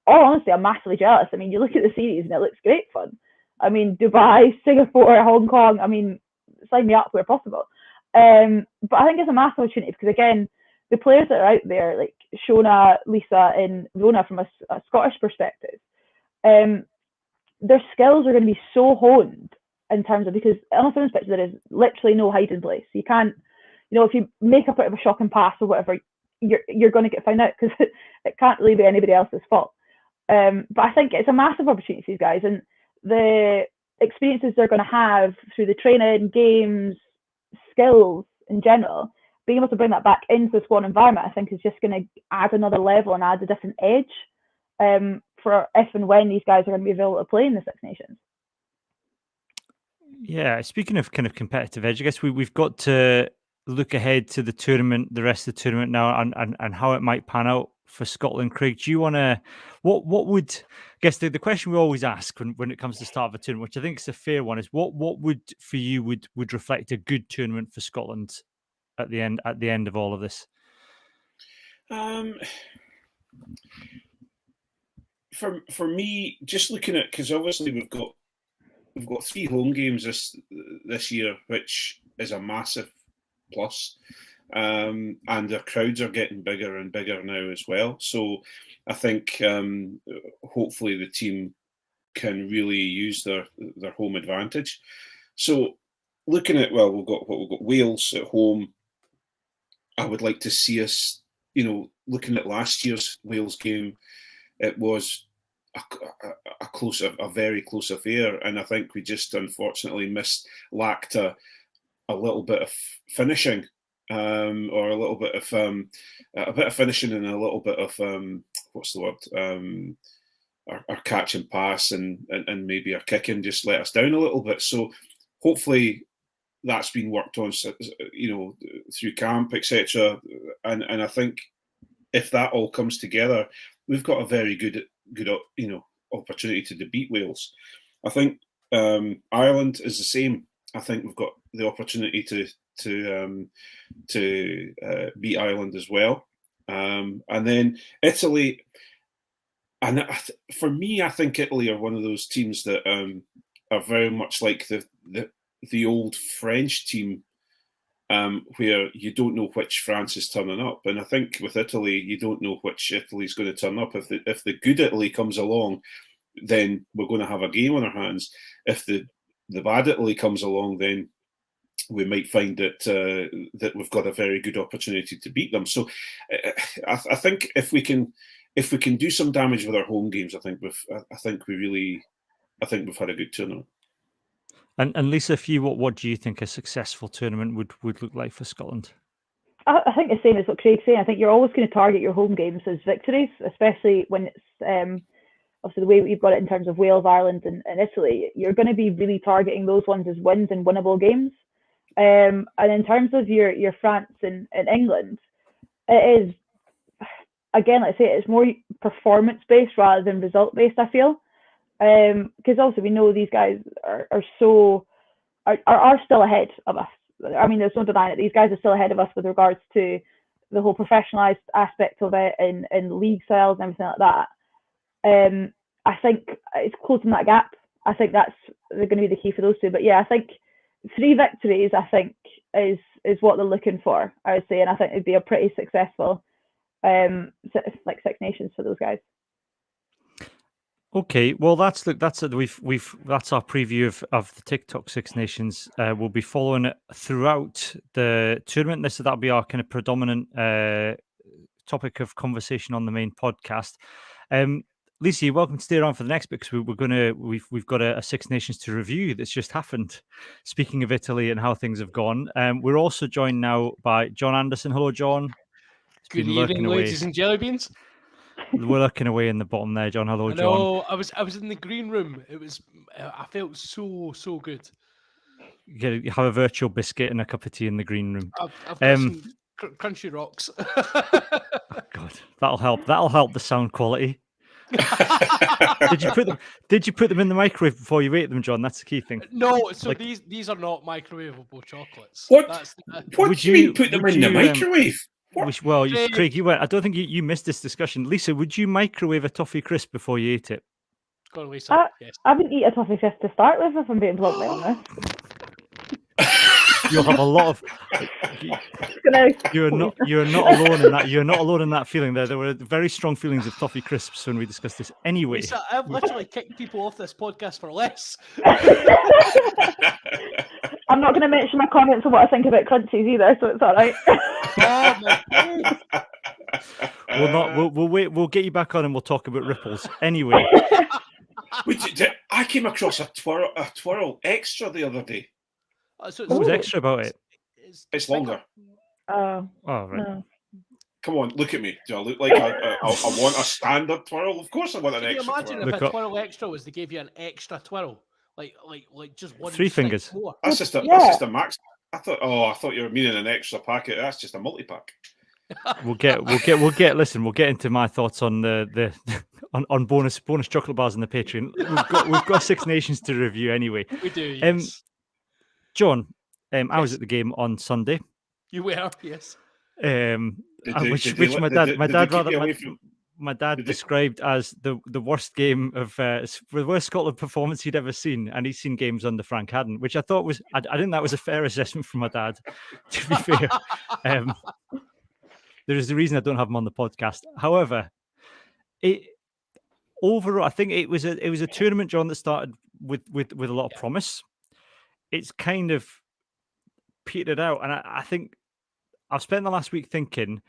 all honesty, I'm massively jealous. I mean, you look at the series and it looks great fun. I mean, Dubai, Singapore, Hong Kong, I mean, sign me up where possible. But I think it's a massive opportunity because, again, the players that are out there, like Shona, Lisa, and Rona, from a Scottish perspective, their skills are going to be so honed in terms of, because on a Sevens pitch there is literally no hiding place. You can't, if you make a bit of a shocking pass or whatever, you're going to get found out because it can't really be anybody else's fault. But I think it's a massive opportunity for these guys, and the experiences they're going to have through the training, games, skills in general, being able to bring that back into the squad environment, I think, is just going to add another level and add a different edge for if and when these guys are going to be available to play in the Six Nations. Yeah, speaking of kind of competitive edge, I guess we've got to look ahead to the tournament, the rest of the tournament now, and how it might pan out for Scotland. Craig, do you want to, what would, I guess the question we always ask when it comes to start of a tournament, which I think is a fair one, is what would for you would reflect a good tournament for Scotland at the end of all of this? For me, just looking at, because obviously we've got 3 home games this year, which is a massive plus. And their crowds are getting bigger and bigger now as well. So I think hopefully the team can really use their home advantage. So looking at, we've got Wales at home. I would like to see us, looking at last year's Wales game, it was a very close affair, and I think we just unfortunately lacked a little bit of finishing, or a little bit of finishing and a little bit of what's the word? Our catch and pass and maybe our kicking just let us down a little bit. So hopefully that's been worked on, through camp, etc. And I think if that all comes together, we've got a very good opportunity to beat Wales. I think Ireland is the same. I think we've got the opportunity to beat Ireland as well. And then Italy, and for me, I think Italy are one of those teams that are very much like the old French team, where you don't know which France is turning up. And I think with Italy, you don't know which Italy's going to turn up. If the good Italy comes along, then we're going to have a game on our hands. If the bad Italy comes along, then we might find that we've got a very good opportunity to beat them. So I think if we can do some damage with our home games, I think we've had a good tournament. And Lisa, for you, what do you think a successful tournament would look like for Scotland? I think the same as what Craig's saying. I think you're always going to target your home games as victories, especially when it's obviously the way we've got it in terms of Wales, Ireland, and Italy. You're going to be really targeting those ones as wins and winnable games. And in terms of your France and England, it is, again, like I say, it's more performance based rather than result based, I feel. Because also we know these guys are still ahead of us. I mean, there's no denying it. These guys are still ahead of us with regards to the whole professionalised aspect of it and league styles and everything like that. I think it's closing that gap. I think they're going to be the key for those two. But yeah, I think 3 victories, I think, is what they're looking for, I would say, and I think it'd be a pretty successful Six Nations for those guys. Okay, well that's our preview of the TikTok Six Nations. We'll be following it throughout the tournament. That'll be our kind of predominant topic of conversation on the main podcast. Lisa, you're welcome to stay around for the next bit because we've got a Six Nations to review that's just happened. Speaking of Italy and how things have gone, we're also joined now by John Anderson. Hello, John. Good evening, ladies and jelly beans. We're looking away in the bottom there, John. Hello, John. No, I was in the green room. It was. I felt so good. You have a virtual biscuit and a cup of tea in the green room. I've got some crunchy rocks. Oh God, that'll help. That'll help the sound quality. Did you put them in the microwave before you ate them, John? That's the key thing. No, so these are not microwavable chocolates. What? What do you mean put them in the microwave? Craig, you went. I don't think you missed this discussion. Lisa, would you microwave a toffee crisp before you ate it? Go on, Lisa. Yes. I wouldn't eat a toffee crisp to start with, if I'm being bluntly honest. You'll have a lot of. You're not alone in that. You're not alone in that feeling. There were very strong feelings of toffee crisps when we discussed this. Anyway, Lisa, I've literally kicked people off this podcast for less. I'm not going to mention my comments on what I think about crunchies either, so it's all right. We'll wait. We'll get you back on and we'll talk about ripples. Anyway, I came across a twirl extra the other day. What was extra about it? It's longer. Oh, right. No. Come on, look at me. Do I look like I want a standard twirl? Of course I want an Can you extra imagine twirl. if Look a up. twirl extra was they gave you an extra twirl, like just one 3 stick fingers. more? That's just a max. I thought you were meaning an extra packet. That's just a multi-pack. We'll get. Listen, we'll get into my thoughts on the on bonus chocolate bars in the Patreon. We've got Six Nations to review anyway. We do, yes. John, I was Yes. at the game on Sunday. You were, yes. Which my dad described as the worst game of the worst Scotland performance he'd ever seen, and he's seen games under Frank Haddon, which I thought was I think that was a fair assessment from my dad. To be fair, there is a reason I don't have him on the podcast. However, overall, I think it was a tournament, John, that started with a lot of promise. It's kind of petered out, and I think I've spent the last week thinking,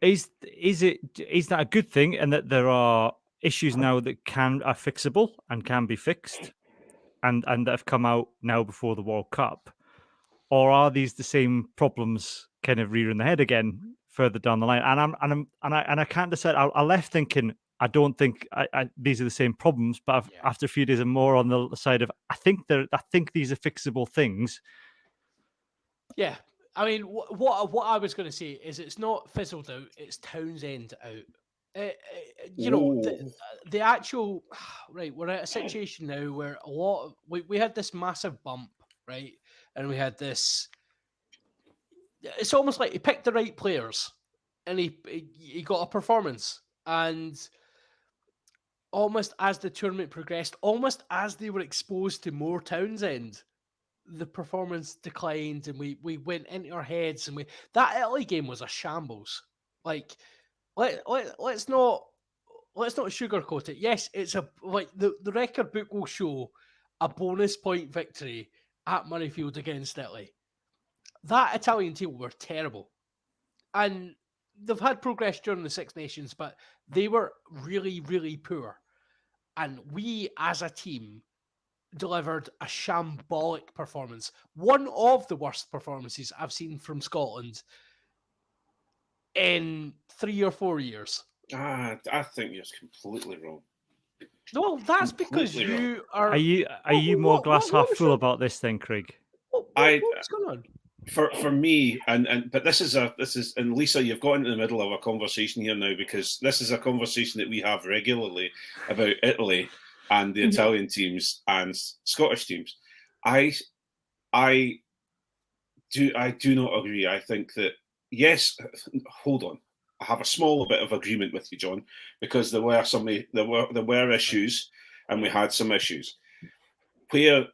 is that a good thing, and that there are issues now that are fixable and can be fixed, and that have come out now before the World Cup, or are these the same problems kind of rearing their head again further down the line? And I can't decide. I left thinking I don't think these are the same problems, but after a few days, I'm more on the side of I think these are fixable things. Yeah, I mean, what I was going to say is it's not fizzled out; it's Townsend out. The actual right. We're at a situation now where a lot of we had this massive bump, right, and we had this. It's almost like he picked the right players, and he got a performance, and almost as the tournament progressed, almost as they were exposed to more Townsend, the performance declined, and we went into our heads, and that Italy game was a shambles. Like, let's not sugarcoat it. Yes, it's the record book will show a bonus point victory at Murrayfield against Italy. That Italian team were terrible, and they've had progress during the Six Nations, but they were really, really poor. And we, as a team, delivered a shambolic performance. One of the worst performances I've seen from Scotland in 3 or 4 years. I think you're completely wrong. No, that's because you are. Are you more glass half full about this then, Craig? What's going on? For me, but this is and Lisa, you've got into the middle of a conversation here now, because this is a conversation that we have regularly about Italy and the Italian teams and Scottish teams. I do not agree. I think that yes, hold on. I have a small bit of agreement with you, John, because there were issues, and we had some issues. Where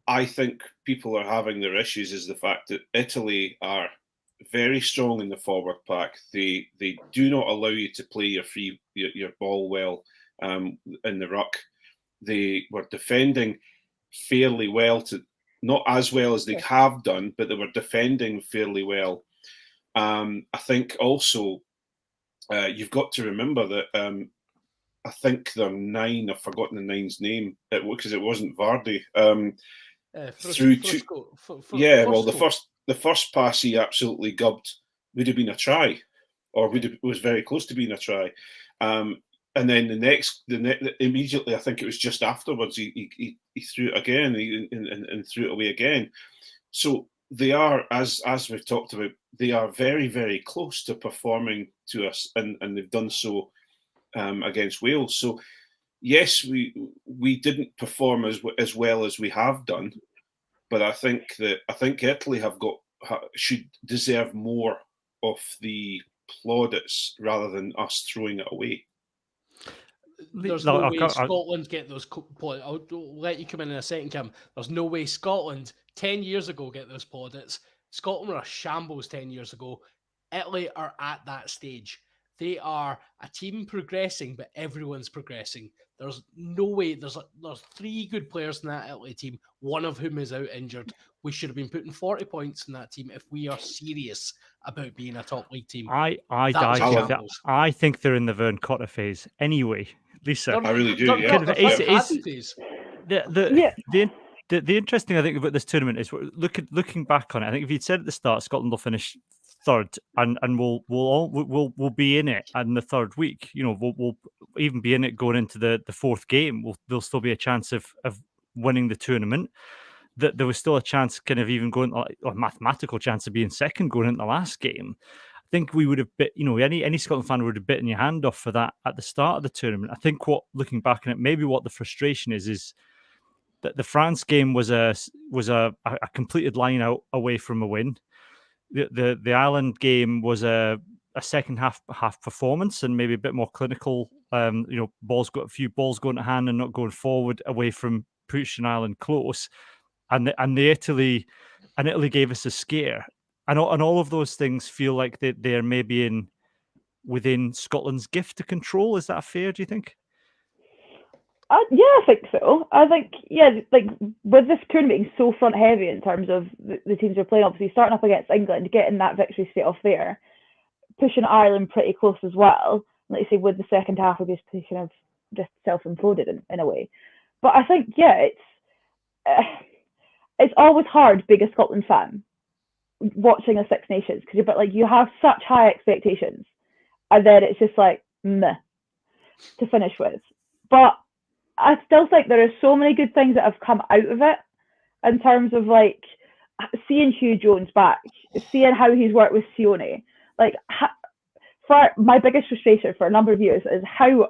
I think people are having their issues is the fact that Italy are very strong in the forward pack. They do not allow you to play your ball well in the ruck. They were defending fairly well, not as well as they have done, but they were defending fairly well. I think also you've got to remember that I think they're 9. I've forgotten the 9's name because it wasn't Vardy. The first pass he absolutely gubbed would have been a try, or was very close to being a try. And then immediately, I think it was just afterwards, he threw it again and threw it away again. So they are, as we've talked about, they are very, very close to performing to us, and they've done so against Wales. So yes, we didn't perform as well as we have done, but I think Italy should deserve more of the plaudits rather than us throwing it away. There's no way Scotland get those plaudits. I'll let you come in a second, Kim. There's no way Scotland 10 years ago get those plaudits. Scotland were a shambles 10 years ago. Italy are at that stage. They are a team progressing, but everyone's progressing. There's no way. There's 3 good players in that Italy team, one of whom is out injured. We should have been putting 40 points in that team if we are serious about being a top league team. I think they're in the Vern Cotter phase anyway. Lisa, I really do. The interesting thing I think about this tournament is looking back on it. I think if you'd said at the start Scotland will finish third and we'll be in it in the third week, we'll even be in it going into the fourth game. There'll still be a chance of winning the tournament. That there was still a chance, kind of even going, or a mathematical chance of being second going into the last game. I think we would have bit, any Scotland fan would have bitten your hand off for that at the start of the tournament. I think looking back on it, maybe what the frustration is that the France game was a completed line out away from a win. The Ireland game was a second half performance and maybe a bit more clinical. Balls got a few balls going to hand and not going forward away from pushing Ireland close. And Italy gave us a scare. And all of those things feel like they're maybe within Scotland's gift to control. Is that fair, do you think? Yeah, I think so. I think, like with this tournament being so front heavy in terms of the teams we're playing, obviously starting up against England, getting that victory straight off there, pushing Ireland pretty close as well. Like you say, with the second half, we kind of just self-imploded in a way. But I think, it's always hard being a Scotland fan watching a Six Nations because you have such high expectations, and then it's just like meh to finish with. But I still think there are so many good things that have come out of it in terms of like seeing Hugh Jones back, seeing how he's worked with Sione. For my biggest frustration for a number of years is how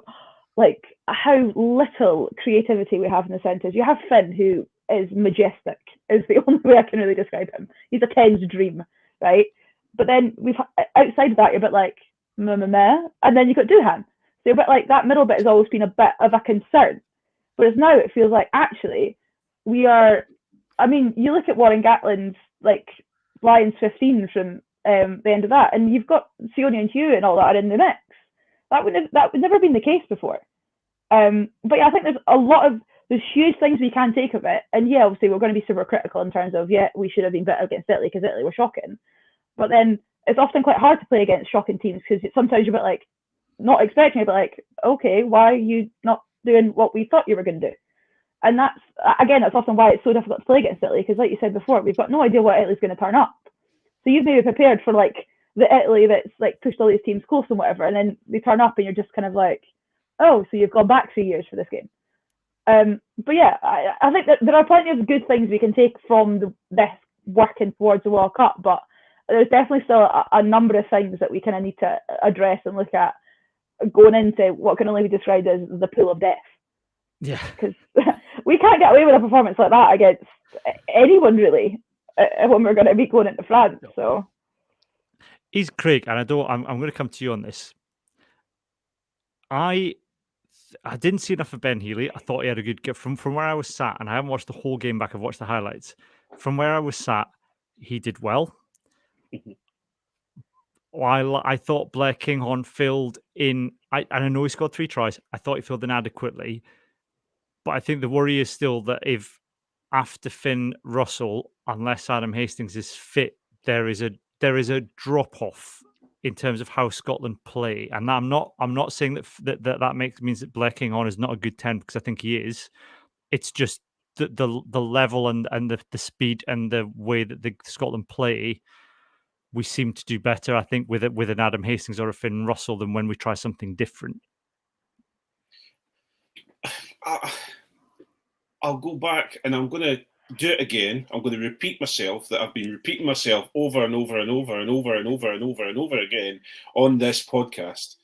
little creativity we have in the centres. You have Finn, who is majestic, is the only way I can really describe him. He's a 10's dream, right? But then outside of that, you're a bit like meh, and then you've got Doohan. So you're a bit like that middle bit has always been a bit of a concern. Whereas now it feels like actually we are. I mean, you look at Warren Gatland's Lions 15 from the end of that, and you've got Sione and Hugh and all that are in the mix. That would never been the case before. But yeah, I think there's huge things we can take of it, and yeah, obviously we're going to be super critical in terms of we should have been better against Italy because Italy were shocking. But then it's often quite hard to play against shocking teams because sometimes you're a bit like not expecting it, but like, okay, why are you not doing what we thought you were going to do? And that's often why it's so difficult to play against Italy because, like you said before, we've got no idea what Italy's going to turn up. So you've maybe prepared for the Italy that's pushed all these teams close and whatever, and then they turn up and you're just kind of like, oh, so you've gone back 3 years for this game. But yeah, I think that there are plenty of good things we can take from this working towards the World Cup, but there's definitely still a number of things that we kind of need to address and look at going into what can only be described as the pool of death. Yeah. Because we can't get away with a performance like that against anyone, really, when we're going to be going into France. So, He's Craig, and I'm going to come to you on this. I didn't see enough of Ben Healy. I thought he had a good from where I was sat, and I haven't watched the whole game back. I've watched the highlights. From where I was sat, he did well. While I thought Blair Kinghorn filled in, and I know he scored 3 tries. I thought he filled in adequately, but I think the worry is still that if after Finn Russell, unless Adam Hastings is fit, there is a drop off in terms of how Scotland play. And I'm not saying that means that Blair Kinghorn is not a good 10 because I think he is. It's just the level and the speed and the way that the Scotland play. We seem to do better, I think, with an Adam Hastings or a Finn Russell than when we try something different. I'll go back and I'm going to do it again. I'm going to repeat myself that I've been repeating myself over and over and over and over and over and over and over again on this podcast.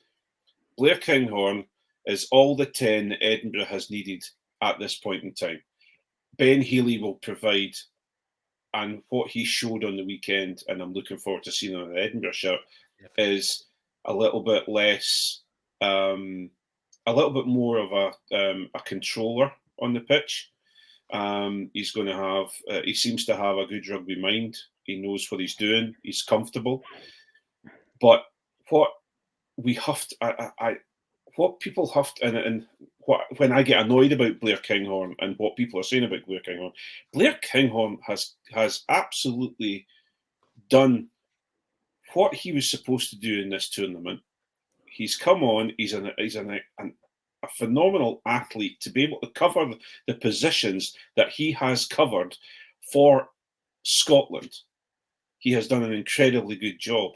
Blair Kinghorn is all the 10 that Edinburgh has needed at this point in time. Ben Healy will provide, and what he showed on the weekend, and I'm looking forward to seeing on the Edinburgh shirt, is a little bit less, a little bit more of a controller on the pitch. He's going to have, he seems to have a good rugby mind. He knows what he's doing. He's comfortable. But what we have to, what people have to, and when I get annoyed about Blair Kinghorn and what people are saying about Blair Kinghorn has absolutely done what he was supposed to do in this tournament. He's come on. He's an a phenomenal athlete to be able to cover the positions that he has covered for Scotland. He has done an incredibly good job.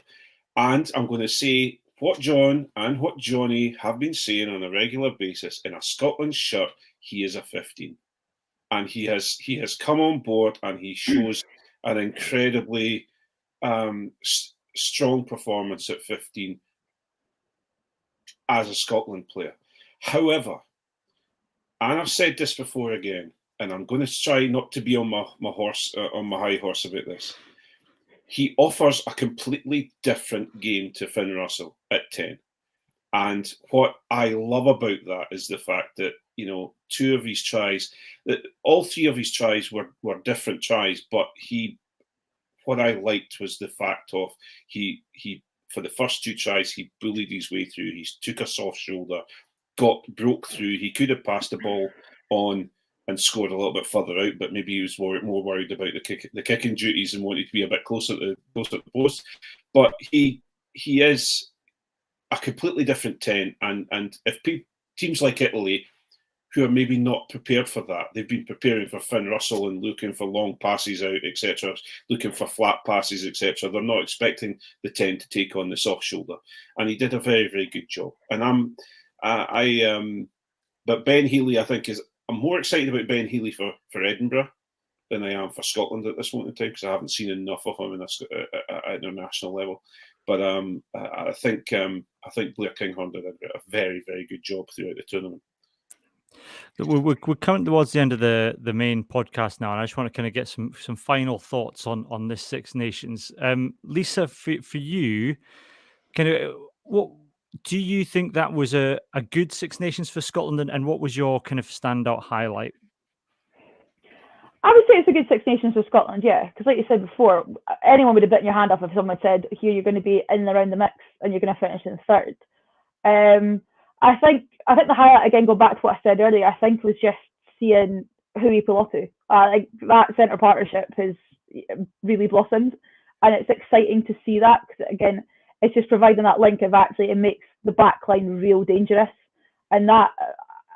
And I'm going to say what John and what Johnny have been saying on a regular basis. In a Scotland shirt, he is a 15. And he has come on board and he shows an incredibly strong performance at 15 as a Scotland player. However, and I've said this before again, and I'm going to try not to be on my high horse about this. He offers a completely different game to Finn Russell at 10. And what I love about that is the fact that, two of his tries, that all three of his tries were different tries, but what I liked was the fact of he for the first two tries, he bullied his way through. He took a soft shoulder, broke through. He could have passed the ball on and scored a little bit further out, but maybe he was more worried about the kicking duties and wanted to be a bit closer to the post. But he is a completely different 10, and if teams like Italy, who are maybe not prepared for that, they've been preparing for Finn Russell and looking for long passes out, etc., looking for flat passes, etc. They're not expecting the 10 to take on the soft shoulder, and he did a very, very good job. And but Ben Healy, I think I'm more excited about Ben Healy for Edinburgh than I am for Scotland at this moment in time, because I haven't seen enough of him at international level. But I think Blair Kinghorn did a very, very good job throughout the tournament. We're coming towards the end of the main podcast now, and I just want to kind of get some final thoughts on this Six Nations. Lisa, for you, what do you think that was a good Six Nations for Scotland, and what was your kind of standout highlight? I would say it's a good Six Nations for Scotland, yeah, because like you said before, anyone would have bitten your hand off if someone said, "Here, you're going to be in and around the mix, and you're going to finish in third." I think the highlight, again, go back to what I said earlier, I think was just seeing Hui Pilotu. Like that centre partnership has really blossomed, and it's exciting to see that, because again, it's just providing that link of actually it makes the back line real dangerous, and that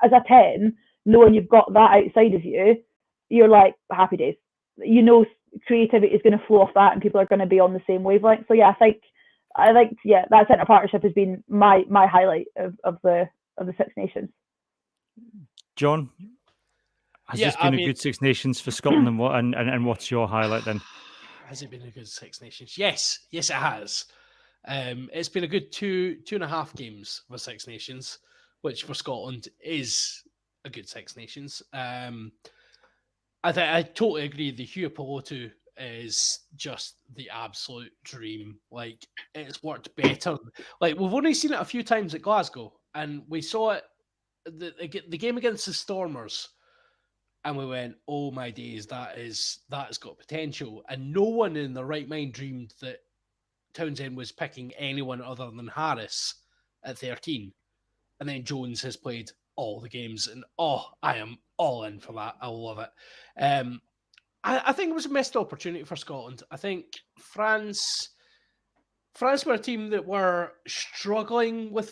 as a 10, knowing you've got that outside of you, you're like happy days. Creativity is going to flow off that, and people are going to be on the same wavelength. So yeah, I think that centre partnership has been my highlight of the Six Nations. John, has this been a good Six Nations for Scotland, and what's your highlight then? Has it been a good Six Nations? Yes, it has. It's been a good two and a half games for Six Nations, which for Scotland is a good Six Nations. I totally agree. The Hui Pilotu is just the absolute dream. Like, it's worked better. Like, we've only seen it a few times at Glasgow, and we saw it the game against the Stormers, and we went, "Oh my days, that has got potential." And no one in their right mind dreamed that Townsend was picking anyone other than Harris at 13. And then Jones has played all the games, and I am all in for that. I love it. I think it was a missed opportunity for Scotland. I think France were a team that were struggling with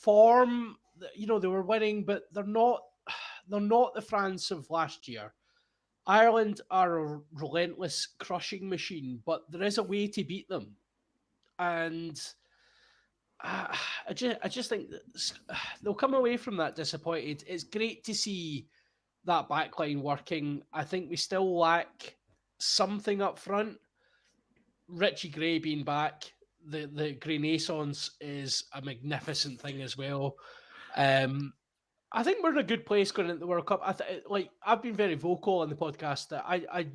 form. They were winning, but they're not the France of last year. Ireland are a relentless crushing machine, but there is a way to beat them. And I just think that they'll come away from that disappointed. It's great to see that backline working. I think we still lack something up front. Richie Gray being back, the Renaissance is a magnificent thing as well. I think we're in a good place going into the World Cup. I've been very vocal on the podcast that I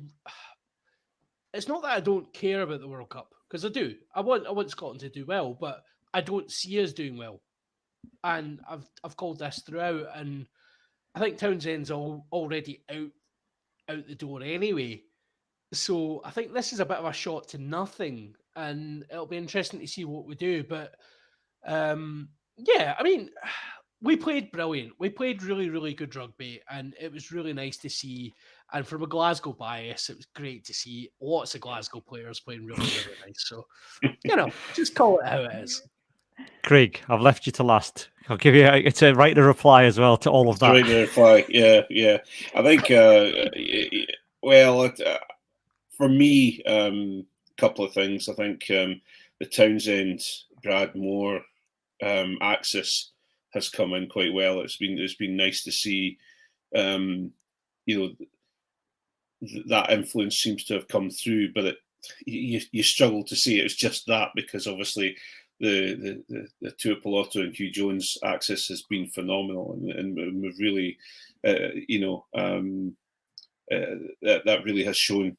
it's not that I don't care about the World Cup, because I do. I want Scotland to do well, but I don't see us doing well. And I've called this throughout, and I think Townsend's already out the door anyway. So I think this is a bit of a shot to nothing, and it'll be interesting to see what we do. But we played brilliant. We played really, really good rugby, and it was really nice to see. And from a Glasgow bias, it was great to see lots of Glasgow players playing really, really nice. So, just call it how it is. Craig, I've left you to last. I'll give you. It's a right to reply as well to all of that. Right to reply. Yeah. I think. For me, a couple of things. I think the Townsend Brad Moore axis has come in quite well. It's been nice to see. That influence seems to have come through, but you struggle to see it. It's just that, because obviously the Tuipulotu and Hugh Jones axis has been phenomenal, and we've really, that really has shone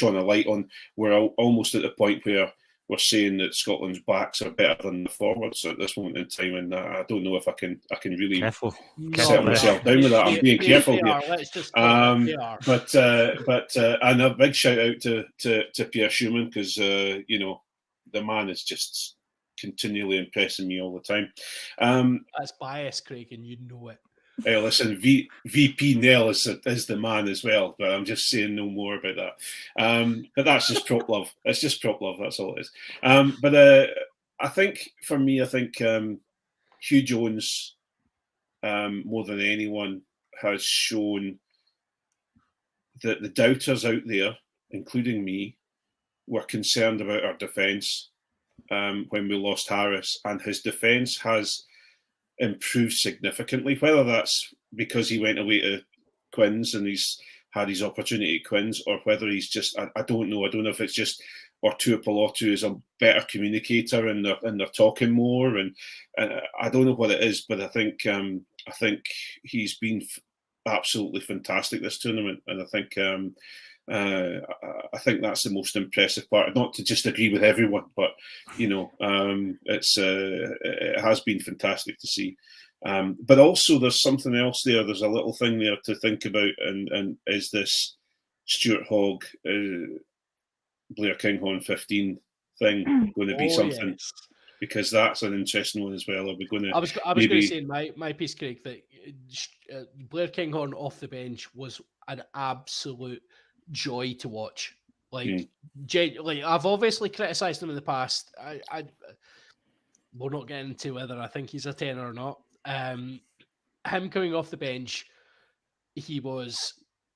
a light on. We're almost at the point where we're saying that Scotland's backs are better than the forwards at this moment in time, and I don't know if I can really Careful. settle myself down with that. I'm being careful here. Let's just call it, they are. But and a big shout out to Pierre Schumann, because the man is just continually impressing me all the time. That's bias, Craig, and you know it. Hey, listen, VP Nell is the man as well, but I'm just saying no more about that. But that's just prop love. It's just prop love. That's all it is. But I think for me, Hugh Jones, more than anyone, has shown that the doubters out there, including me, were concerned about our defence when we lost Harris, and his defence has improved significantly. Whether that's because he went away to Quins and he's had his opportunity at Quins, or whether he's just, I don't know. I don't know if it's just, or Tuipulotu is a better communicator and they're talking more, and I don't know what it is, but I think he's been absolutely fantastic this tournament, and I think that's the most impressive part. Not to just agree with everyone, but it has been fantastic to see. But also, there's something else there. There's a little thing there to think about, and is this Stuart Hogg, Blair Kinghorn 15 thing going to be something? Yes. Because that's an interesting one as well. Are we going to? I was going to say my piece, Craig, that Blair Kinghorn off the bench was an absolute joy to watch. Like I've obviously criticised him in the past. We're not getting into whether I think he's a 10 or not. Him coming off the bench, he was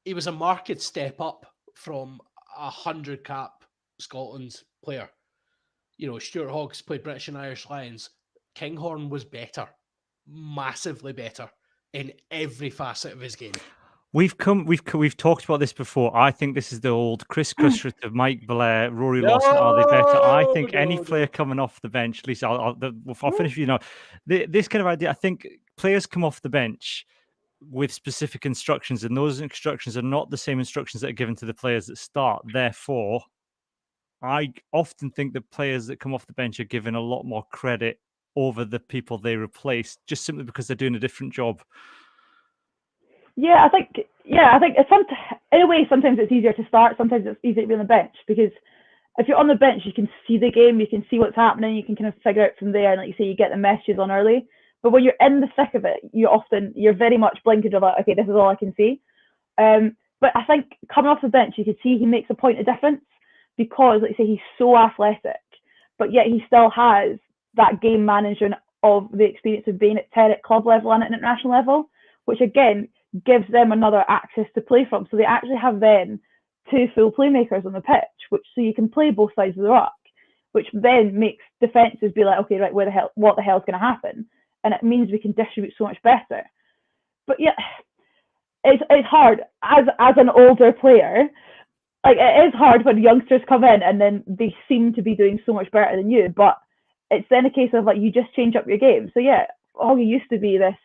a marked step up from 100 cap Scotland player. Stuart Hogg's played British and Irish Lions. Kinghorn was better, massively better in every facet of his game. We've talked about this before. I think this is the old Chris Cushrat of Mike Blair, Rory Lawson. Are they better? I think any player coming off the bench, at least I'll finish with this kind of idea. I think players come off the bench with specific instructions, and those instructions are not the same instructions that are given to the players that start. Therefore, I often think the players that come off the bench are given a lot more credit over the people they replace, just simply because they're doing a different job. Yeah, I think it's in a way, sometimes it's easier to start, sometimes it's easier to be on the bench, because if you're on the bench, you can see the game, you can see what's happening, you can kind of figure out from there, and like you say, you get the messages on early. But when you're in the thick of it, you're very much blinkered about, okay, this is all I can see. But I think coming off the bench, you can see he makes a point of difference, because, like you say, he's so athletic, but yet he still has that game management of the experience of being at 10 at club level and at international level, which again gives them another axis to play from. So they actually have then two full playmakers on the pitch, so you can play both sides of the ruck, which then makes defences be like, okay, right, what the hell's going to happen? And it means we can distribute so much better. But yeah, it's hard as an older player. Like, it is hard when youngsters come in and then they seem to be doing so much better than you, but it's then a case of like, you just change up your game. So yeah, Hoggy used to be this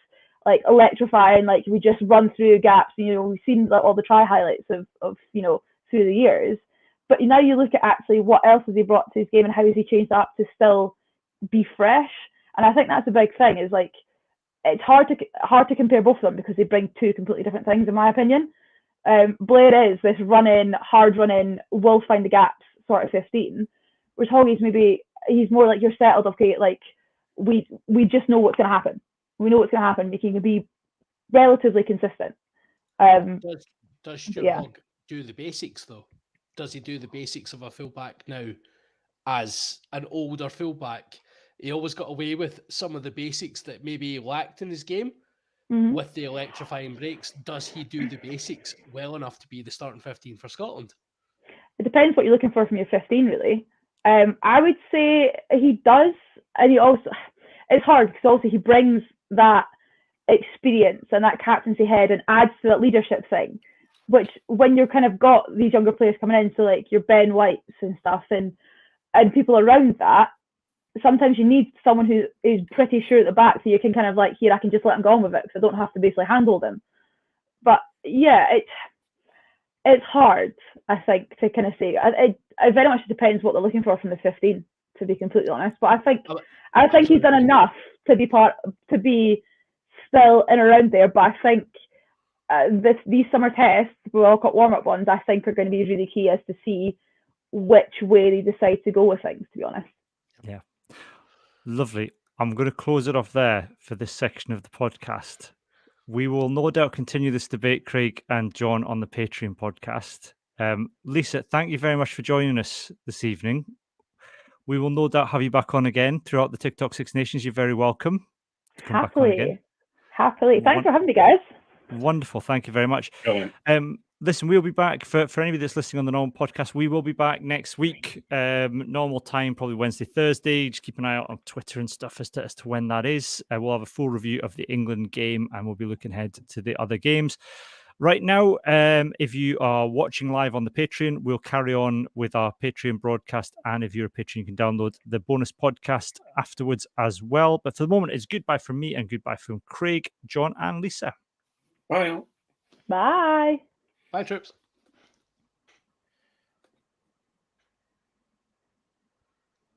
like electrifying, like we just run through gaps. We've seen like all the try highlights of through the years. But now you look at actually what else has he brought to his game and how has he changed that up to still be fresh. And I think that's a big thing. Is like, it's hard to compare both of them because they bring two completely different things, in my opinion. Blair is this hard running, will find the gaps sort of 15, whereas Hoggy's he's more like, you're settled, okay, like we just know what's going to happen. We know what's going to happen. We can be relatively consistent. Does Stuart Hogg do the basics though? Does he do the basics of a fullback now as an older fullback? he always got away with some of the basics that maybe he lacked in his game. Mhm. With the electrifying breaks, does he do the basics well enough to be the starting 15 for Scotland? It depends what you're looking for from your 15, really. I would say he does, and he also, it's hard because also he brings that experience and that captaincy head and adds to that leadership thing, which when you're kind of got these younger players coming in, so like your Ben Whites and stuff, and people around that, sometimes you need someone who is pretty sure at the back, so you can kind of like, here, I can just let him go on with it because I don't have to basically handle them. But yeah, it's hard, I think, to kind of say. It very much depends what they're looking for from the 15, to be completely honest. But I think he's done enough to be still in around there. But I think these summer tests, we've all got warm-up ones, I think are going to be really key as to see which way they decide to go with things, to be honest. Yeah. Lovely. I'm going to close it off there for this section of the podcast. We will no doubt continue this debate, Craig and John, on the Patreon podcast. Lisa, thank you very much for joining us this evening. We will no doubt have you back on again throughout the TikTok Six Nations. You're very welcome to come back on again. Happily. Thanks for having me, guys. Wonderful. Thank you very much. Brilliant. Listen, we'll be back for anybody that's listening on the normal podcast. We will be back next week, normal time, probably Wednesday, Thursday. Just keep an eye out on Twitter and stuff as to when that is. We'll have a full review of the England game and we'll be looking ahead to the other games. Right now, if you are watching live on the Patreon, we'll carry on with our Patreon broadcast. And if you're a patron, you can download the bonus podcast afterwards as well. But for the moment, it's goodbye from me and goodbye from Craig, John, and Lisa. Bye. Bye. Bye, troops.